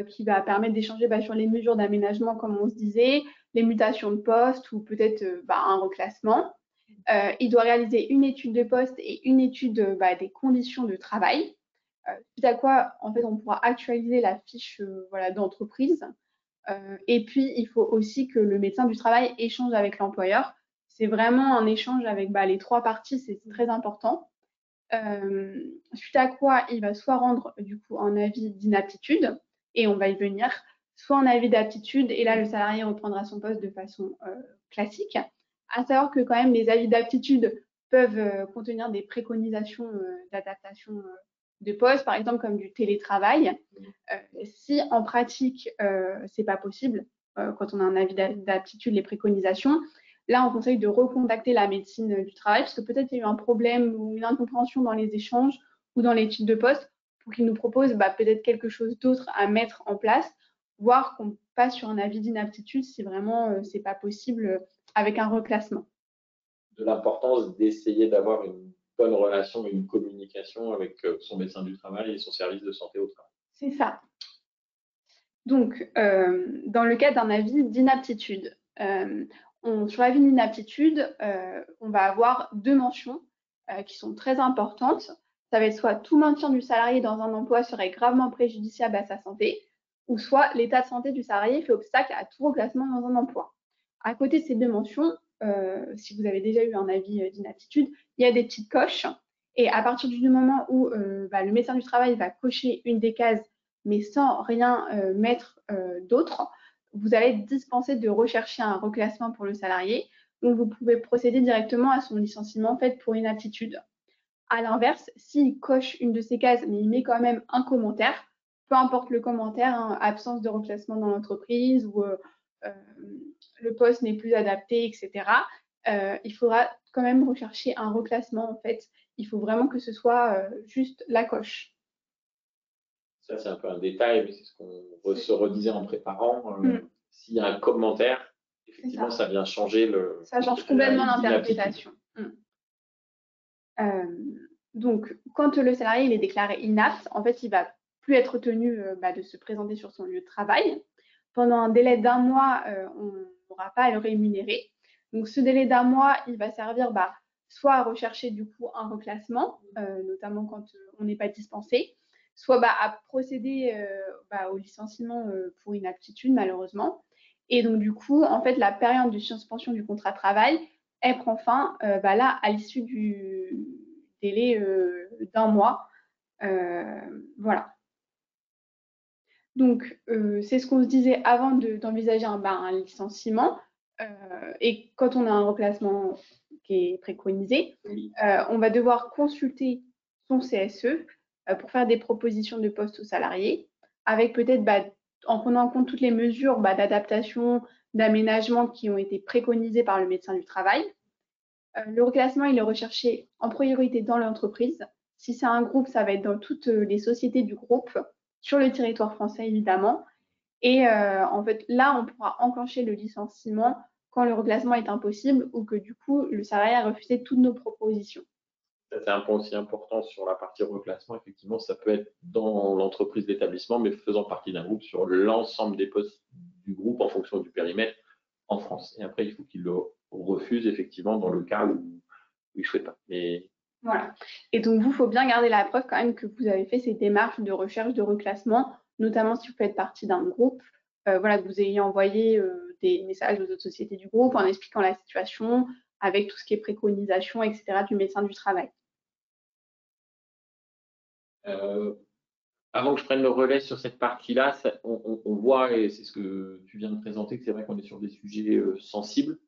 qui va permettre d'échanger sur les mesures d'aménagement, comme on se disait, les mutations de poste ou peut-être un reclassement. Il doit réaliser une étude de poste et une étude des conditions de travail. Suite à quoi, en fait, on pourra actualiser la fiche d'entreprise. Et puis, il faut aussi que le médecin du travail échange avec l'employeur. C'est vraiment un échange avec les 3 parties, c'est très important. Suite à quoi, il va soit rendre du coup un avis d'inaptitude, et on va y venir, soit un avis d'aptitude, et là, le salarié reprendra son poste de façon classique. À savoir que quand même, les avis d'aptitude peuvent contenir des préconisations d'adaptation de poste, par exemple comme du télétravail. Si en pratique, c'est pas possible, quand on a un avis d'aptitude, les préconisations, là, on conseille de recontacter la médecine du travail parce que peut-être il y a eu un problème ou une incompréhension dans les échanges ou dans l'étude de poste pour qu'ils nous proposent peut-être quelque chose d'autre à mettre en place, voire qu'on passe sur un avis d'inaptitude si vraiment c'est pas possible avec un reclassement. De l'importance d'essayer d'avoir une bonne relation et une communication avec son médecin du travail et son service de santé au travail. C'est ça. Donc, dans le cas d'un avis d'inaptitude, Sur l'avis d'inaptitude, on va avoir deux mentions qui sont très importantes. Ça va être soit tout maintien du salarié dans un emploi serait gravement préjudiciable à sa santé, ou soit l'état de santé du salarié fait obstacle à tout reclassement dans un emploi. À côté de ces deux mentions, si vous avez déjà eu un avis d'inaptitude, il y a des petites coches. Et à partir du moment où le médecin du travail va cocher une des cases, mais sans rien mettre d'autre, vous allez être dispensé de rechercher un reclassement pour le salarié. Donc, vous pouvez procéder directement à son licenciement fait pour inaptitude. À l'inverse, s'il coche une de ces cases, mais il met quand même un commentaire, peu importe le commentaire, hein, absence de reclassement dans l'entreprise ou euh, le poste n'est plus adapté, etc., il faudra quand même rechercher un reclassement, en fait. Il faut vraiment que ce soit juste la coche. Ça, c'est un peu un détail, mais c'est ce qu'on se redisait en préparant. S'il y a un commentaire, effectivement, ça vient changer ça change complètement l'inaptitude. l'interprétation. Donc, quand le salarié il est déclaré inapte, en fait, il va plus être tenu de se présenter sur son lieu de travail. Pendant un délai d'un mois, on n'aura pas à le rémunérer. Donc, ce délai d'un mois, il va servir soit à rechercher du coup un reclassement, notamment quand on n'est pas dispensé, soit à procéder au licenciement pour inaptitude, malheureusement. Et donc, du coup, en fait, la période de suspension du contrat de travail, elle prend fin là à l'issue du délai d'un mois. Voilà. Donc, c'est ce qu'on se disait avant d'envisager un licenciement. Et quand on a un reclassement qui est préconisé, on va devoir consulter son CSE pour faire des propositions de poste aux salariés, avec peut-être en prenant en compte toutes les mesures d'adaptation, d'aménagement qui ont été préconisées par le médecin du travail. Le reclassement, il est recherché en priorité dans l'entreprise. Si c'est un groupe, ça va être dans toutes les sociétés du groupe, sur le territoire français évidemment. Et en fait, là, on pourra enclencher le licenciement quand le reclassement est impossible ou que du coup, le salarié a refusé toutes nos propositions. C'est un point aussi important sur la partie reclassement. Effectivement, ça peut être dans l'entreprise d'établissement, mais faisant partie d'un groupe sur l'ensemble des postes du groupe en fonction du périmètre en France. Et après, il faut qu'il le refuse effectivement dans le cas où il ne souhaite pas. Mais... Voilà. Et donc, vous, il faut bien garder la preuve quand même que vous avez fait ces démarches de recherche de reclassement, notamment si vous faites partie d'un groupe, que vous ayez envoyé des messages aux autres sociétés du groupe en expliquant la situation, avec tout ce qui est préconisation, etc., du médecin du travail. Avant que je prenne le relais sur cette partie-là, on voit, et c'est ce que tu viens de présenter, que c'est vrai qu'on est sur des sujets sensibles,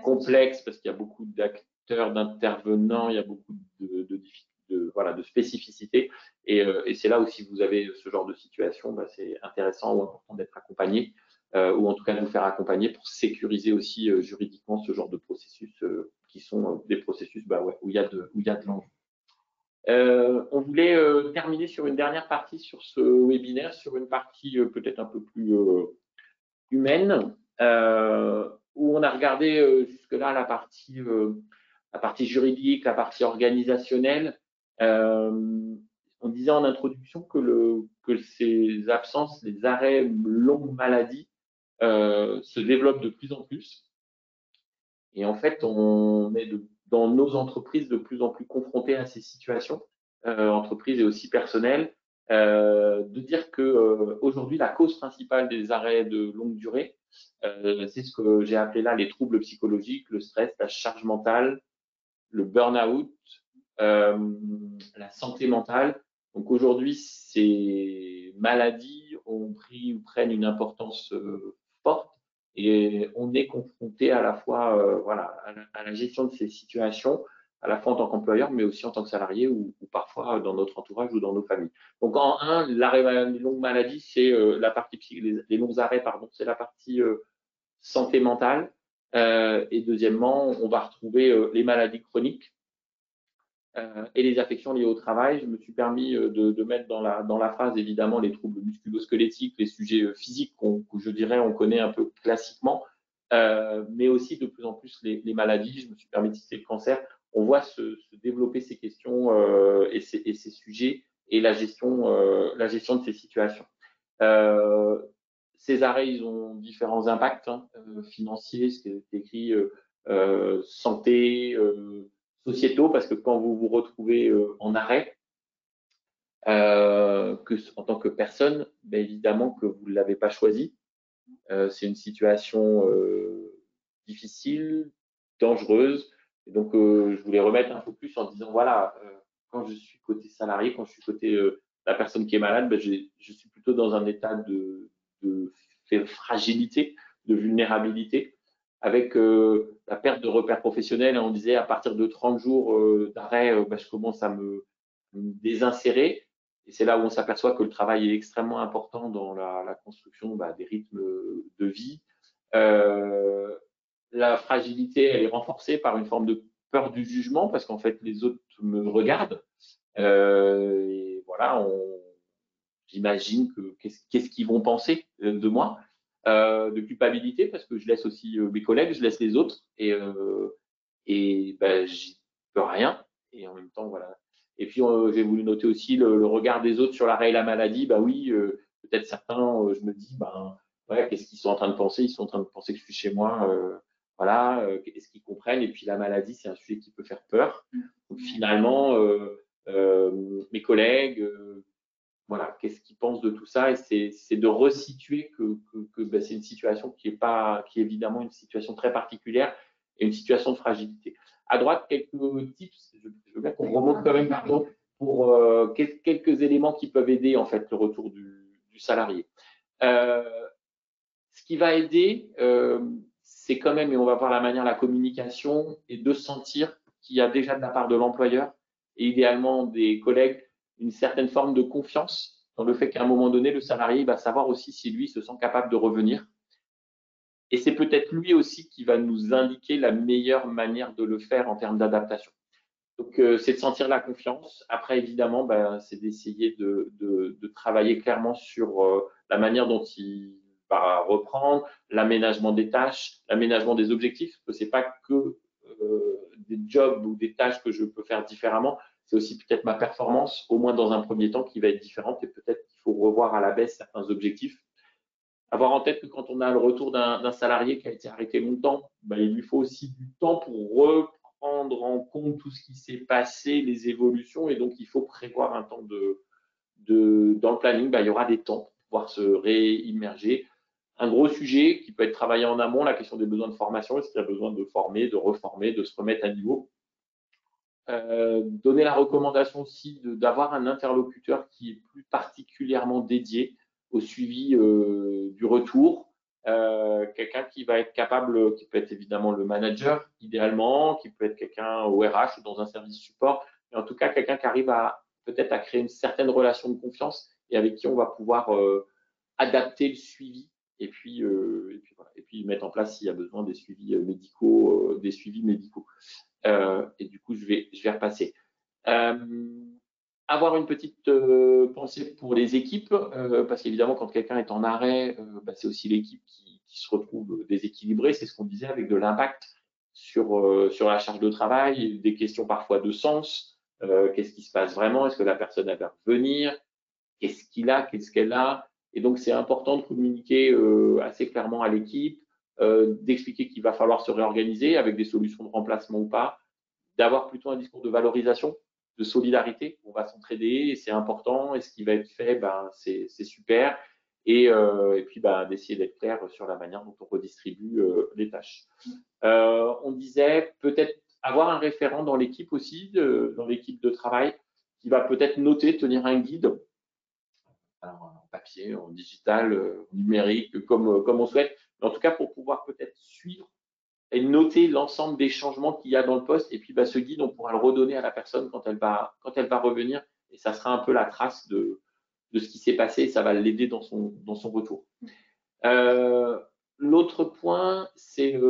complexes, parce qu'il y a beaucoup d'acteurs, d'intervenants, il y a beaucoup de spécificités. Et c'est là où, si vous avez ce genre de situation, c'est intéressant ou important d'être accompagné, ou en tout cas de vous faire accompagner pour sécuriser aussi juridiquement ce genre de processus qui sont des processus où il y a de l'enjeu. On voulait terminer sur une dernière partie sur ce webinaire, sur une partie peut-être un peu plus humaine, où on a regardé jusque-là la partie juridique, la partie organisationnelle. On disait en introduction que ces absences, les arrêts longue maladie se développent de plus en plus. Et en fait, on est dans nos entreprises de plus en plus confrontés à ces situations, entreprises et aussi personnelles, de dire que aujourd'hui, la cause principale des arrêts de longue durée, c'est ce que j'ai appelé là les troubles psychologiques, le stress, la charge mentale, le burn-out, la santé mentale. Donc aujourd'hui, ces maladies ont pris ou prennent une importance forte. Et on est confronté à la fois à la gestion de ces situations, à la fois en tant qu'employeur, mais aussi en tant que salarié ou parfois dans notre entourage ou dans nos familles. Donc en un, l'arrêt longue maladie, c'est la partie les longs arrêts, pardon, c'est la partie santé mentale. Et deuxièmement, on va retrouver les maladies chroniques et les affections liées au travail. Je me suis permis de mettre dans la phrase évidemment les troubles musculo-squelettiques, les sujets physiques que je dirais on connaît un peu classiquement, mais aussi de plus en plus les maladies. Je me suis permis de citer le cancer. On voit se développer ces questions et ces sujets et la gestion de ces situations. ces arrêts, ils ont différents impacts financiers, ce qui est écrit, santé, sociétaux, parce que quand vous vous retrouvez en arrêt, en tant que personne, ben évidemment que vous ne l'avez pas choisi. C'est une situation difficile, dangereuse. Et donc, je voulais remettre un focus en disant, voilà, quand je suis côté salarié, quand je suis côté la personne qui est malade, ben, je suis plutôt dans un état de fragilité, de vulnérabilité, avec la perte de repères professionnels. On disait, à partir de 30 jours d'arrêt, ben, je commence à me désinsérer. Et c'est là où on s'aperçoit que le travail est extrêmement important dans la construction bah, des rythmes de vie. La fragilité, elle est renforcée par une forme de peur du jugement parce qu'en fait, les autres me regardent. Et voilà, j'imagine que qu'est-ce qu'ils vont penser de moi, de culpabilité parce que je laisse aussi mes collègues, je laisse les autres et ben, j'y peux rien. Et en même temps, voilà. Et puis, j'ai voulu noter aussi le regard des autres sur l'arrêt et la maladie. Bah oui, peut-être certains, je me dis, ben, ouais, qu'est-ce qu'ils sont en train de penser? Ils sont en train de penser que je suis chez moi. Voilà, est-ce qu'ils comprennent? Et puis, la maladie, c'est un sujet qui peut faire peur. Donc, finalement, mes collègues, voilà, qu'est-ce qu'ils pensent de tout ça? Et c'est de resituer que ben, c'est une situation qui est évidemment une situation très particulière et une situation de fragilité. À droite, quelques tips, je veux bien qu'on remonte quand même, pardon, pour quelques éléments qui peuvent aider en fait le retour du salarié. Euh, Ce qui va aider, c'est quand même, et on va voir la manière, la communication et de sentir qu'il y a déjà de la part de l'employeur et idéalement des collègues une certaine forme de confiance dans le fait qu'à un moment donné, le salarié va savoir aussi si lui se sent capable de revenir. Et c'est peut-être lui aussi qui va nous indiquer la meilleure manière de le faire en termes d'adaptation. Donc, c'est de sentir la confiance. Après, évidemment, ben, c'est d'essayer de travailler clairement sur la manière dont il va reprendre, l'aménagement des tâches, l'aménagement des objectifs, parce que c'est pas que des jobs ou des tâches que je peux faire différemment, c'est aussi peut-être ma performance, au moins dans un premier temps, qui va être différente et peut-être qu'il faut revoir à la baisse certains objectifs. Avoir en tête que quand on a le retour d'un salarié qui a été arrêté longtemps, ben, il lui faut aussi du temps pour reprendre en compte tout ce qui s'est passé, les évolutions, et donc il faut prévoir un temps dans le planning, ben, il y aura des temps pour pouvoir se réimmerger. Un gros sujet qui peut être travaillé en amont, la question des besoins de formation, est-ce qu'il y a besoin de former, de reformer, de se remettre à niveau. Donner la recommandation aussi d'avoir un interlocuteur qui est plus particulièrement dédié au suivi du retour. Quelqu'un qui va être capable, qui peut être évidemment le manager idéalement, qui peut être quelqu'un au RH ou dans un service support, mais en tout cas quelqu'un qui arrive à peut-être à créer une certaine relation de confiance et avec qui on va pouvoir adapter le suivi et puis mettre en place s'il y a besoin des suivis médicaux, et du coup, je vais repasser. Avoir une petite pensée pour les équipes, parce qu'évidemment, quand quelqu'un est en arrêt, bah, c'est aussi l'équipe qui se retrouve déséquilibrée. C'est ce qu'on disait avec de l'impact sur la charge de travail, des questions parfois de sens. Qu'est-ce qui se passe vraiment? Est-ce que la personne va revenir? Qu'est-ce qu'il a? Qu'est-ce qu'elle a? Et donc, c'est important de communiquer assez clairement à l'équipe, d'expliquer qu'il va falloir se réorganiser avec des solutions de remplacement ou pas, d'avoir plutôt un discours de valorisation, de solidarité. On va s'entraider et c'est important. Et ce qui va être fait, ben, c'est super. Et puis, ben, d'essayer d'être clair sur la manière dont on redistribue les tâches. On disait peut-être avoir un référent dans l'équipe aussi, dans l'équipe de travail, qui va peut-être noter, tenir un guide, alors, en papier, en digital, en numérique, comme on souhaite. Mais en tout cas, pour pouvoir peut-être suivre et noter l'ensemble des changements qu'il y a dans le poste. Et puis, bah, ce guide, on pourra le redonner à la personne quand elle va revenir. Et ça sera un peu la trace de ce qui s'est passé et ça va l'aider dans son retour. L'autre point, c'est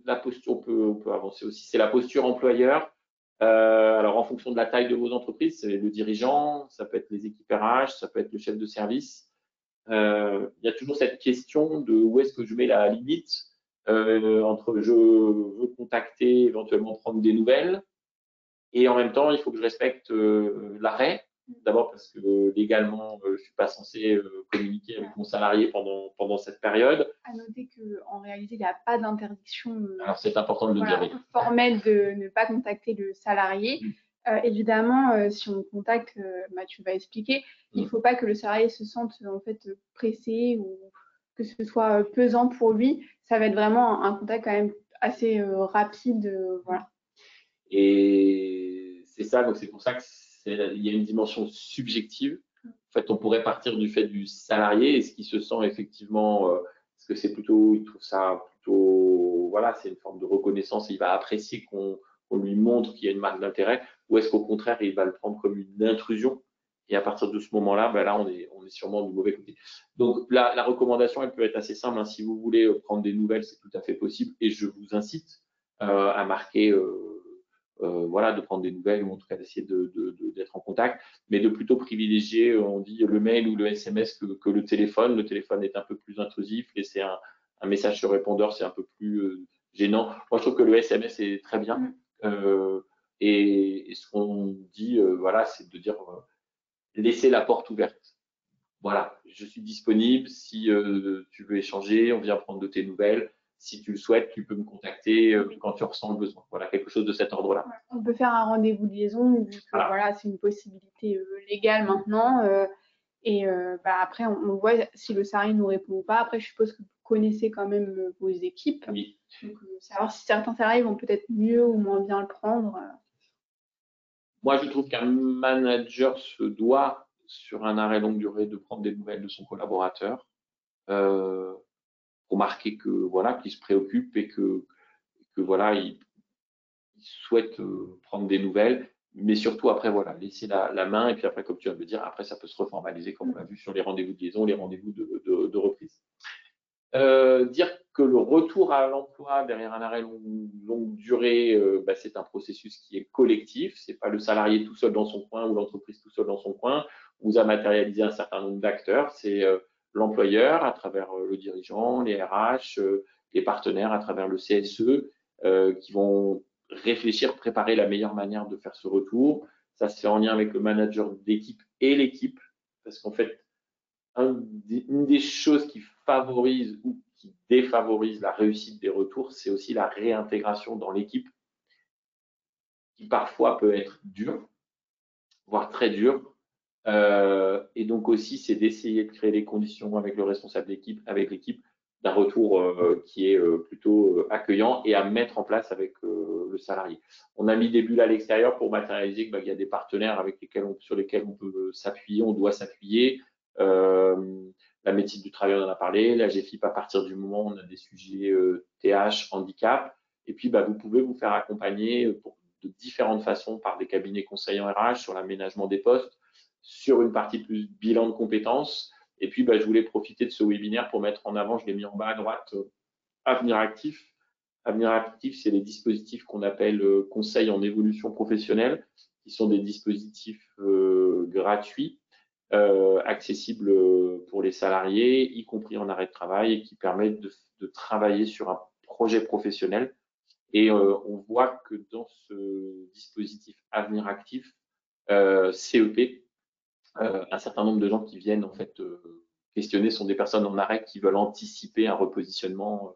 la posture, on peut avancer aussi, c'est la posture employeur. Alors, en fonction de la taille de vos entreprises, c'est le dirigeant, ça peut être les équipes RH, ça peut être le chef de service. Il y a toujours cette question de où est-ce que je mets la limite entre je veux contacter, éventuellement prendre des nouvelles, et en même temps, il faut que je respecte l'arrêt. D'abord parce que légalement, je suis pas censé communiquer avec mon salarié pendant cette période. À noter qu'en réalité, il n'y a pas d'interdiction Alors, c'est important de le dire. formelle de ne pas contacter le salarié. Évidemment, si on contacte, tu vas expliquer, il ne faut pas que le salarié se sente en fait pressé ou que ce soit pesant pour lui. Ça va être vraiment un contact quand même assez rapide. Voilà. Et c'est ça, donc c'est pour ça qu'il y a une dimension subjective. En fait, on pourrait partir du fait du salarié, est-ce qu'il se sent effectivement, est-ce que c'est plutôt, il trouve ça plutôt, voilà, c'est une forme de reconnaissance, il va apprécier qu'on lui montre qu'il y a une marque d'intérêt, ou est-ce qu'au contraire, il va le prendre comme une intrusion? Et à partir de ce moment-là, ben là, on est sûrement du mauvais côté. Donc, la recommandation, elle peut être assez simple, hein. Si vous voulez prendre des nouvelles, c'est tout à fait possible, et je vous incite à marquer voilà, de prendre des nouvelles ou en tout cas d'essayer d'être en contact, mais de plutôt privilégier, on dit, le mail ou le SMS que le téléphone. Le téléphone est un peu plus intrusif, laisser un message sur répondeur, c'est un peu plus gênant. Moi, je trouve que le SMS est très bien. Et ce qu'on dit, voilà, c'est de dire laisser la porte ouverte. Voilà, je suis disponible si tu veux échanger, on vient prendre de tes nouvelles. Si tu le souhaites, tu peux me contacter quand tu ressens le besoin. Voilà, quelque chose de cet ordre-là. On peut faire un rendez-vous de liaison, vu que voilà, c'est une possibilité légale maintenant. Après, on voit si le salarié ne nous répond ou pas. Après, je suppose que vous connaissez quand même vos équipes. Oui. Donc, savoir si certains salariés vont peut-être mieux ou moins bien le prendre. Moi, je trouve qu'un manager se doit, sur un arrêt longue durée, de prendre des nouvelles de son collaborateur pour marquer que voilà, qu'il se préoccupe et que voilà, il souhaite prendre des nouvelles, mais surtout après voilà, laisser la main et puis après, comme tu viens de le dire, après ça peut se reformaliser comme on l'a vu sur les rendez-vous de liaison, les rendez-vous de reprise. Dire que le retour à l'emploi derrière un arrêt longue durée, c'est un processus qui est collectif. C'est pas le salarié tout seul dans son coin ou l'entreprise tout seul dans son coin. On vous a matérialisé un certain nombre d'acteurs. C'est l'employeur à travers le dirigeant, les RH, les partenaires à travers le CSE qui vont réfléchir, préparer la meilleure manière de faire ce retour. Ça se fait en lien avec le manager d'équipe et l'équipe, parce qu'en fait, une des choses qui favorise ou qui défavorise la réussite des retours, c'est aussi la réintégration dans l'équipe, qui parfois peut être dure, voire très dure. Et donc aussi, c'est d'essayer de créer les conditions avec le responsable d'équipe, avec l'équipe, d'un retour qui est plutôt accueillant et à mettre en place avec le salarié. On a mis des bulles à l'extérieur pour matérialiser qu'il y a des partenaires sur lesquels on peut s'appuyer, on doit s'appuyer. La médecine du travail, on en a parlé. La GFIP, à partir du moment où on a des sujets TH, handicap. Et puis, vous pouvez vous faire accompagner de différentes façons par des cabinets conseillers en RH sur l'aménagement des postes, sur une partie plus bilan de compétences. Et puis, je voulais profiter de ce webinaire pour mettre en avant, je l'ai mis en bas à droite, Avenir Actif. Avenir Actif, c'est les dispositifs qu'on appelle conseils en évolution professionnelle, qui sont des dispositifs gratuits, accessibles pour les salariés, y compris en arrêt de travail, et qui permettent de travailler sur un projet professionnel. Et on voit que dans ce dispositif Avenir Actif, CEP, un certain nombre de gens qui viennent en fait questionner sont des personnes en arrêt qui veulent anticiper un repositionnement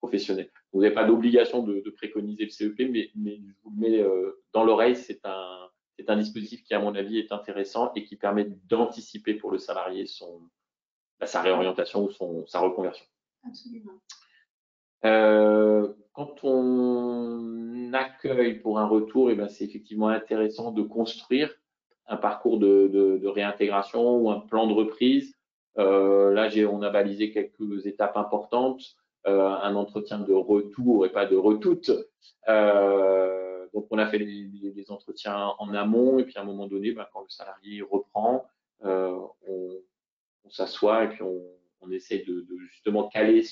professionnel. Vous n'avez pas d'obligation de préconiser le CEP, mais je vous le mets dans l'oreille, c'est un dispositif qui, à mon avis, est intéressant et qui permet d'anticiper pour le salarié sa réorientation ou sa reconversion. Absolument. Quand on accueille pour un retour, c'est effectivement intéressant de construire un parcours de réintégration ou un plan de reprise. Là, on a balisé quelques étapes importantes, un entretien de retour et pas de retout. Donc, on a fait les entretiens en amont et puis à un moment donné, quand le salarié reprend, on s'assoit et puis on essaie de justement caler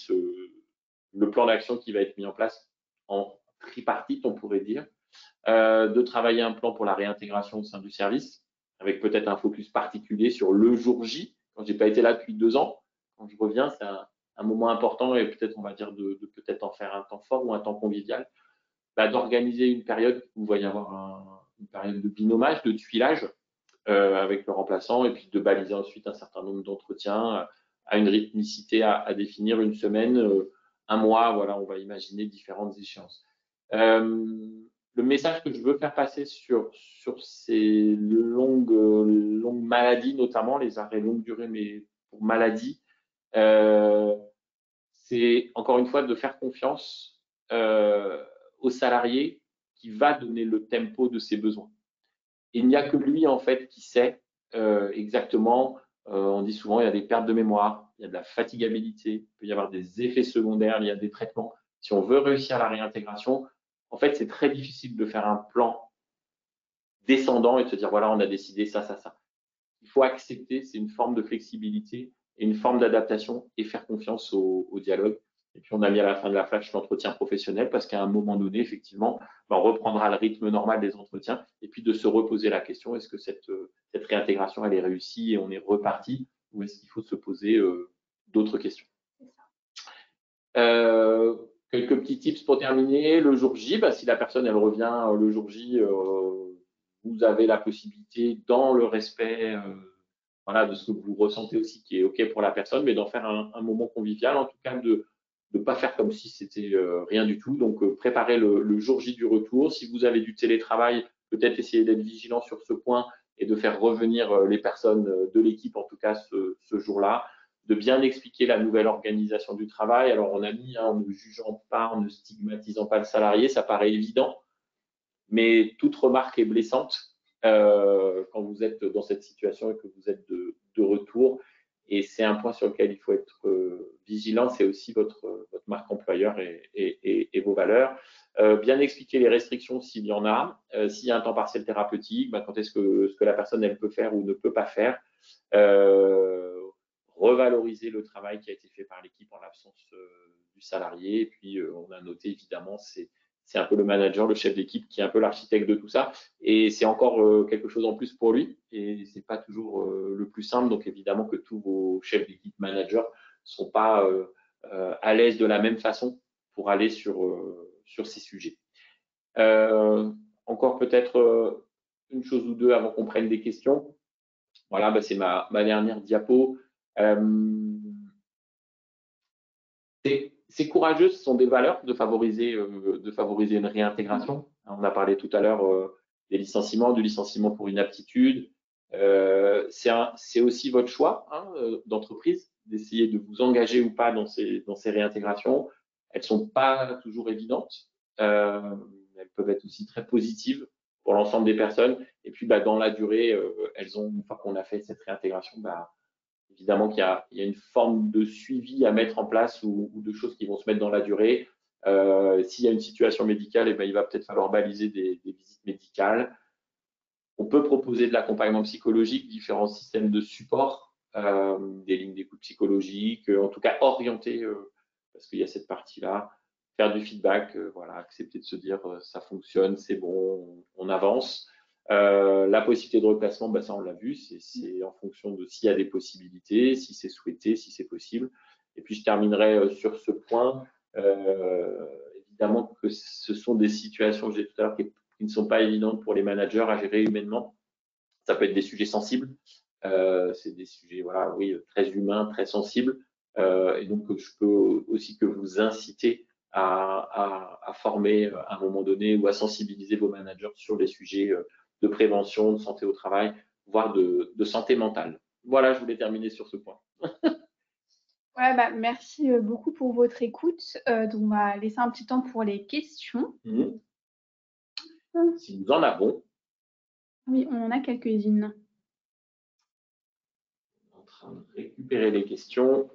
le plan d'action qui va être mis en place en tripartite, on pourrait dire, de travailler un plan pour la réintégration au sein du service, avec peut-être un focus particulier sur le jour J. Quand j'ai pas été là depuis 2 ans, quand je reviens, c'est un moment important et peut-être, on va dire, de peut-être en faire un temps fort ou un temps convivial, d'organiser une période où il va y avoir une période de binomage, de tuilage avec le remplaçant et puis de baliser ensuite un certain nombre d'entretiens à une rythmicité à définir, une semaine, un mois, voilà, on va imaginer différentes échéances. Le message que je veux faire passer sur ces longues maladies, notamment les arrêts longue durée, mais pour maladie, c'est encore une fois de faire confiance au salarié qui va donner le tempo de ses besoins. Il n'y a que lui en fait qui sait exactement. On dit souvent il y a des pertes de mémoire, il y a de la fatigabilité, il peut y avoir des effets secondaires, il y a des traitements. Si on veut réussir la réintégration, en fait, c'est très difficile de faire un plan descendant et de se dire voilà, on a décidé ça, ça, ça. Il faut accepter, c'est une forme de flexibilité et une forme d'adaptation et faire confiance au dialogue. Et puis, on a mis à la fin de la flash l'entretien professionnel parce qu'à un moment donné, effectivement, on reprendra le rythme normal des entretiens et puis de se reposer la question, est-ce que cette réintégration, elle est réussie et on est reparti ou est-ce qu'il faut se poser d'autres questions? Quelques petits tips pour terminer. Le jour J, si la personne elle revient le jour J, vous avez la possibilité, dans le respect voilà, de ce que vous ressentez aussi, qui est OK pour la personne, mais d'en faire un moment convivial, en tout cas de ne pas faire comme si c'était rien du tout. Donc, préparez le jour J du retour. Si vous avez du télétravail, peut-être essayer d'être vigilant sur ce point et de faire revenir les personnes de l'équipe, en tout cas ce jour-là, de bien expliquer la nouvelle organisation du travail. Alors, on a mis, en ne jugeant pas, en ne stigmatisant pas le salarié, ça paraît évident, mais toute remarque est blessante quand vous êtes dans cette situation et que vous êtes de retour. Et c'est un point sur lequel il faut être vigilant, c'est aussi votre marque employeur et vos valeurs. Bien expliquer les restrictions s'il y en a. S'il y a un temps partiel thérapeutique, quand est-ce que ce que la personne elle peut faire ou ne peut pas faire. Revaloriser le travail qui a été fait par l'équipe en l'absence du salarié. Et puis, on a noté évidemment, c'est un peu le manager, le chef d'équipe qui est un peu l'architecte de tout ça. Et c'est encore quelque chose en plus pour lui. Et c'est pas toujours le plus simple. Donc, évidemment que tous vos chefs d'équipe, managers, sont pas à l'aise de la même façon pour aller sur ces sujets. Encore peut-être une chose ou deux avant qu'on prenne des questions. Voilà, c'est ma dernière diapo. C'est courageux, ce sont des valeurs de favoriser une réintégration. On a parlé tout à l'heure des licenciements, du licenciement pour inaptitude. C'est aussi votre choix d'entreprise d'essayer de vous engager ou pas dans ces réintégrations. Elles ne sont pas toujours évidentes. Elles peuvent être aussi très positives pour l'ensemble des personnes. Et puis, dans la durée, une fois qu'on a fait cette réintégration, évidemment qu'il y a une forme de suivi à mettre en place ou de choses qui vont se mettre dans la durée. S'il y a une situation médicale, il va peut-être falloir baliser des visites médicales. On peut proposer de l'accompagnement psychologique, différents systèmes de support, des lignes d'écoute psychologique, en tout cas orienter, parce qu'il y a cette partie-là, faire du feedback, accepter de se dire ça fonctionne, c'est bon, on avance. La possibilité de replacement, ça on l'a vu, c'est en fonction de s'il y a des possibilités, si c'est souhaité, si c'est possible. Et puis je terminerai sur ce point. Évidemment que ce sont des situations, je disais tout à l'heure, qui ne sont pas évidentes pour les managers à gérer humainement. Ça peut être des sujets sensibles, c'est des sujets très humains, très sensibles. Et donc je peux aussi que vous inciter à former à un moment donné ou à sensibiliser vos managers sur les sujets de prévention, de santé au travail, voire de santé mentale. Voilà, je voulais terminer sur ce point. Ouais, merci beaucoup pour votre écoute. Donc, on va laisser un petit temps pour les questions. Si nous en avons. Oui, on en a quelques-unes. En train de récupérer les questions.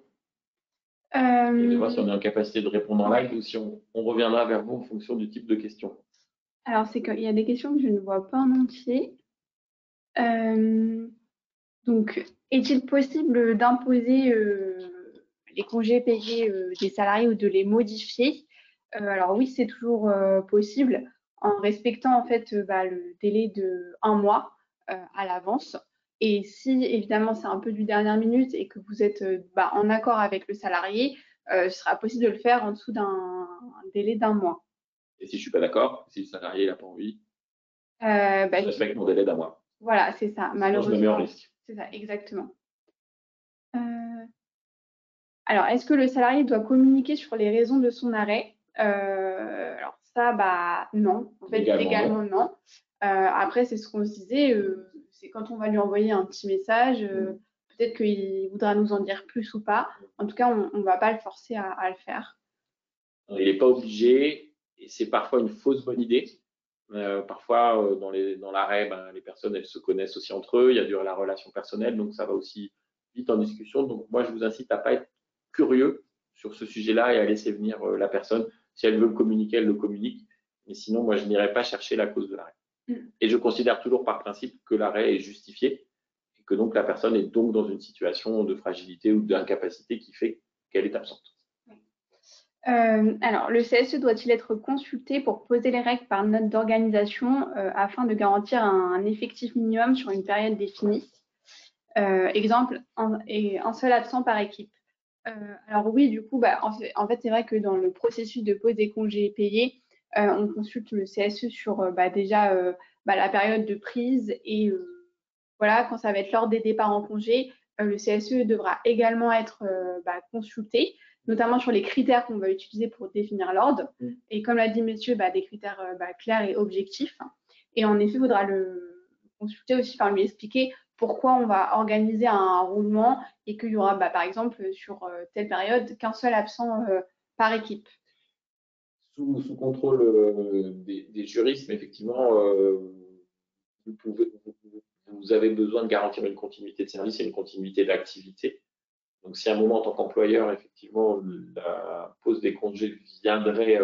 Et de voir si on est en capacité de répondre en live ou si on reviendra vers vous en fonction du type de questions. Alors, c'est qu'il y a des questions que je ne vois pas en entier. Donc, est-il possible d'imposer les congés payés des salariés ou de les modifier? Alors oui, c'est toujours possible en respectant en fait le délai de 1 mois à l'avance. Et si évidemment c'est un peu du dernière minute et que vous êtes en accord avec le salarié, ce sera possible de le faire en dessous d'un délai d'1 mois. Et si je suis pas d'accord, si le salarié n'a pas envie, je je respecte mon délai d'1 mois. Voilà, c'est ça. Sinon, je me mets en risque. C'est ça, exactement. Alors, est-ce que le salarié doit communiquer sur les raisons de son arrêt? Alors ça, non. En fait, légalement, non. Après, c'est ce qu'on se disait, c'est quand on va lui envoyer un petit message, peut-être qu'il voudra nous en dire plus ou pas. En tout cas, on ne va pas le forcer à le faire. Il n'est pas obligé, et c'est parfois une fausse bonne idée. Parfois, dans l'arrêt, les personnes, elles se connaissent aussi entre eux, il y a la relation personnelle, donc ça va aussi vite en discussion. Donc moi, je vous incite à pas être curieux sur ce sujet-là et à laisser venir la personne. Si elle veut le communiquer, elle le communique. Mais sinon, moi, je n'irai pas chercher la cause de l'arrêt. Et je considère toujours par principe que l'arrêt est justifié et que donc la personne est donc dans une situation de fragilité ou d'incapacité qui fait qu'elle est absente. Alors, le CSE doit-il être consulté pour poser les règles par note d'organisation afin de garantir un effectif minimum sur une période définie? Exemple, un seul absent par équipe. Alors oui, du coup, en fait, c'est vrai que dans le processus de pose des congés payés, on consulte le CSE sur déjà la période de prise et voilà, quand ça va être l'heure des départs en congé, le CSE devra également être consulté, notamment sur les critères qu'on va utiliser pour définir l'ordre. Et comme l'a dit monsieur, des critères clairs et objectifs. Et en effet, il faudra le consulter aussi, enfin lui expliquer pourquoi on va organiser un roulement et qu'il y aura, par exemple, sur telle période, qu'un seul absent par équipe. Sous contrôle des juristes, mais effectivement, vous avez besoin de garantir une continuité de service et une continuité d'activité. Donc, si à un moment, en tant qu'employeur, effectivement, la pose des congés viendrait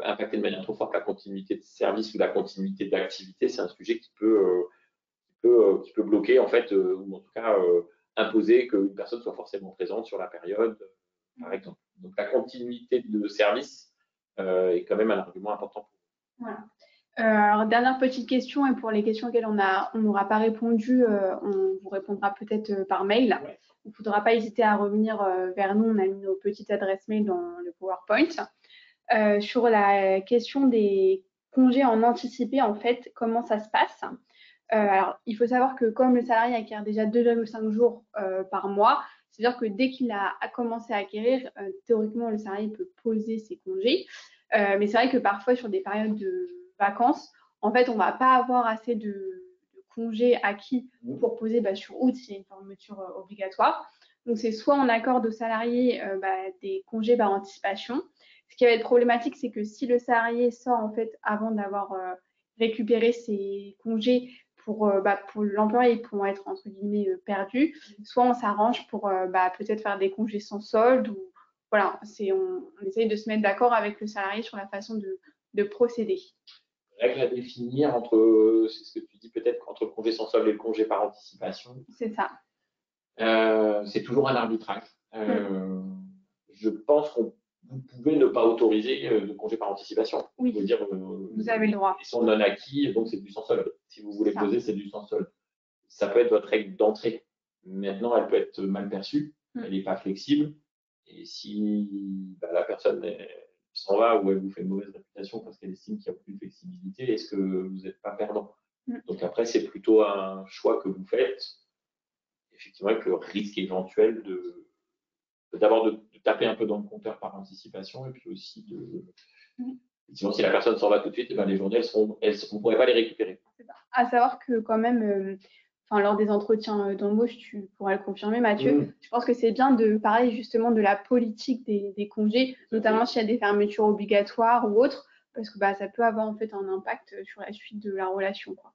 impacter de manière trop forte la continuité de service ou la continuité d'activité, c'est un sujet qui peut bloquer, en fait, ou en tout cas imposer qu'une personne soit forcément présente sur la période, par exemple. Donc, la continuité de service est quand même un argument important pour vous. Voilà. Alors, dernière petite question, et pour les questions auxquelles on n'aura pas répondu, on vous répondra peut-être par mail. Ouais. Il ne faudra pas hésiter à revenir vers nous. On a mis nos petites adresses mail dans le PowerPoint. Sur la question des congés en anticipé, en fait, comment ça se passe? Alors, il faut savoir que comme le salarié acquiert déjà 2,5 jours par mois, c'est-à-dire que dès qu'il a commencé à acquérir, théoriquement, le salarié peut poser ses congés. Mais c'est vrai que parfois, sur des périodes de vacances, en fait, on ne va pas avoir assez de congés acquis pour poser sur août s'il y a une fermeture obligatoire. Donc, c'est soit on accorde aux salariés des congés par anticipation. Ce qui va être problématique, c'est que si le salarié sort en fait avant d'avoir récupéré ses congés, pour l'employé, ils pourront être entre guillemets perdus. Soit on s'arrange pour peut-être faire des congés sans solde ou voilà, on essaye de se mettre d'accord avec le salarié sur la façon de procéder. Règle à définir entre, c'est ce que tu dis peut-être, entre le congé sans solde et le congé par anticipation. C'est ça. C'est toujours un arbitrage. Je pense qu'on vous pouvez ne pas autoriser de congé par anticipation. Oui, vous dire, vous avez le droit. Ils sont non acquis, donc c'est du sans solde. Si vous voulez poser, c'est du sans solde. Ça peut être votre règle d'entrée. Maintenant, elle peut être mal perçue, elle n'est pas flexible. Et si la personne s'en va ou elle vous fait une mauvaise réputation parce qu'elle estime qu'il n'y a plus de flexibilité, est-ce que vous n'êtes pas perdant? Donc après, c'est plutôt un choix que vous faites, effectivement, avec le risque éventuel d'abord de taper un peu dans le compteur par anticipation et puis aussi sinon, si la personne s'en va tout de suite, les journées, vous ne pourrez pas les récupérer. À savoir que quand même, lors des entretiens d'embauche, tu pourras le confirmer, Mathieu, je pense que c'est bien de parler justement de la politique des congés, notamment s'il y a des fermetures obligatoires ou autres, parce que ça peut avoir en fait un impact sur la suite de la relation, quoi.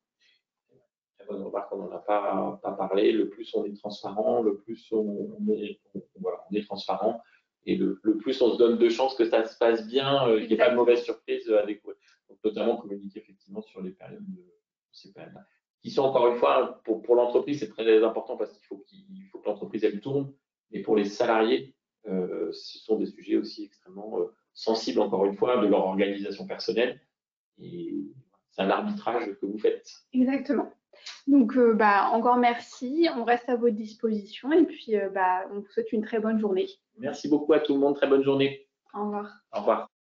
Bonne remarque, on n'en a pas parlé. Le plus on est transparent, le plus on est transparent et le plus on se donne de chances que ça se passe bien, qu'il n'y ait pas de mauvaise surprise à découvrir. Donc, notamment communiquer effectivement sur les périodes ces périodes-là. Qui sont encore une fois, pour l'entreprise, c'est très important parce qu'il faut que l'entreprise elle tourne. Et pour les salariés, ce sont des sujets aussi extrêmement sensibles, encore une fois, de leur organisation personnelle. Et c'est un arbitrage que vous faites. Exactement. Donc, encore merci. On reste à votre disposition et puis on vous souhaite une très bonne journée. Merci beaucoup à tout le monde. Très bonne journée. Au revoir. Au revoir.